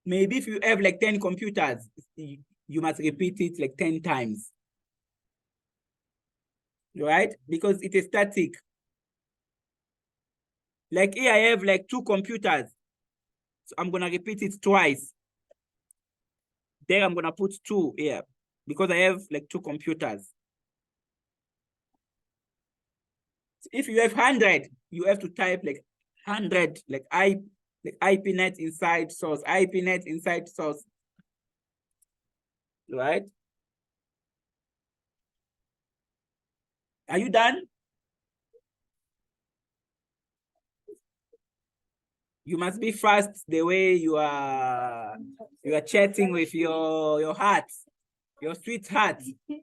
Maybe if you have like 10 computers, you must repeat it like 10 times. Right? Because it is static. Like here I have like 2 computers. So I'm gonna repeat it twice. There I'm gonna put 2 here because I have like 2 computers. If you have 100, you have to type like 100, like IPNet inside source, IPNet inside source. Right? Are you done? You must be fast the way you are chatting with your heart, your sweetheart. You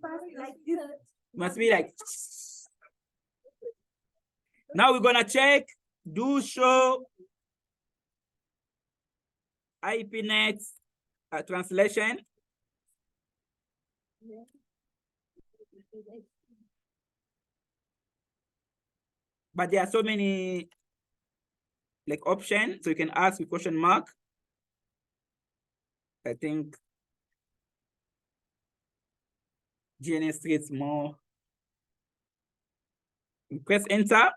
must be like. Now we're gonna check. Do show IPNet translation. But there are so many like options, so you can ask with question mark. I think GNS3 is more. You press enter.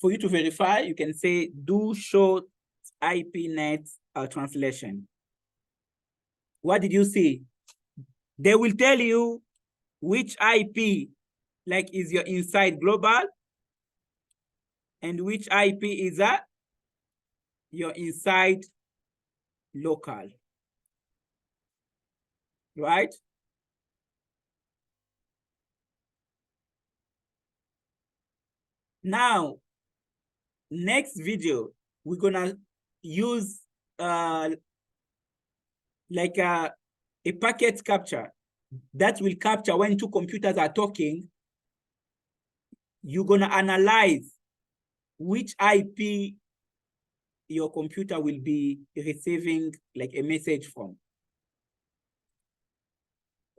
For you to verify, you can say do show IPNet translation. What did you see? They will tell you which IP like is your inside global and which IP is your inside local. Right? Now, next video, we're gonna use like a packet capture that will capture when 2 computers are talking. You're gonna analyze which IP your computer will be receiving like a message from.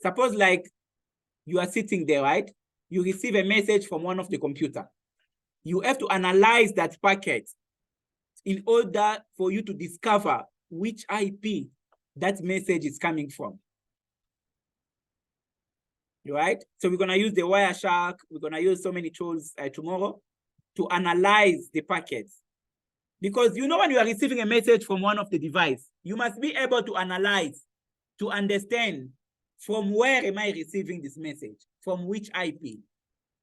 Suppose like you are sitting there, right? You receive a message from one of the computer. You have to analyze that packet in order for you to discover which IP that message is coming from. Right? So we're gonna use the Wireshark. We're gonna use so many tools tomorrow to analyze the packets. Because you know when you are receiving a message from one of the devices, you must be able to analyze, to understand from where am I receiving this message, from which IP.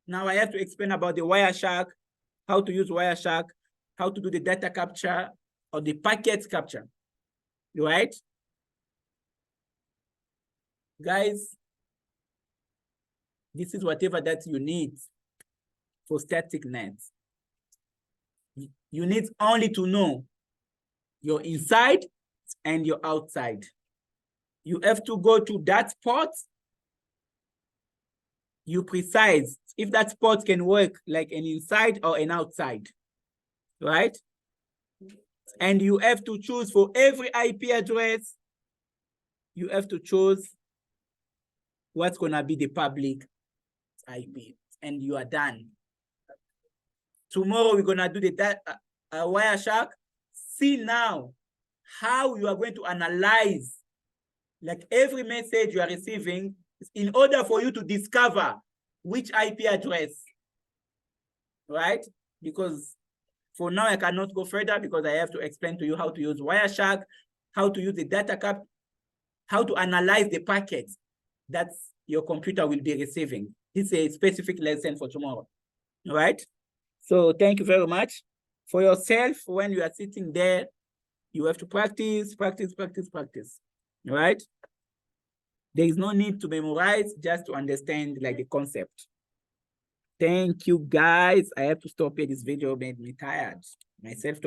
Now I have to explain about the Wireshark, how to use Wireshark, how to do the data capture or the packet capture, right? Guys, this is whatever that you need for static nets. You need only to know your inside and your outside. You have to go to that port. You precise if that port can work like an inside or an outside, right? And you have to choose for every IP address, you have to choose what's gonna be the public IP, and you are done. Tomorrow we're gonna do the Wireshark. See now how you are going to analyze like every message you are receiving in order for you to discover which IP address, right? Because for now I cannot go further because I have to explain to you how to use Wireshark, how to use the data cap, how to analyze the packets that your computer will be receiving. It's a specific lesson for tomorrow, all right? So thank you very much. For yourself, when you are sitting there, you have to practice, practice, practice, practice, all right? There is no need to memorize, just to understand like the concept. Thank you, guys. I have to stop here. This video made me tired. Myself.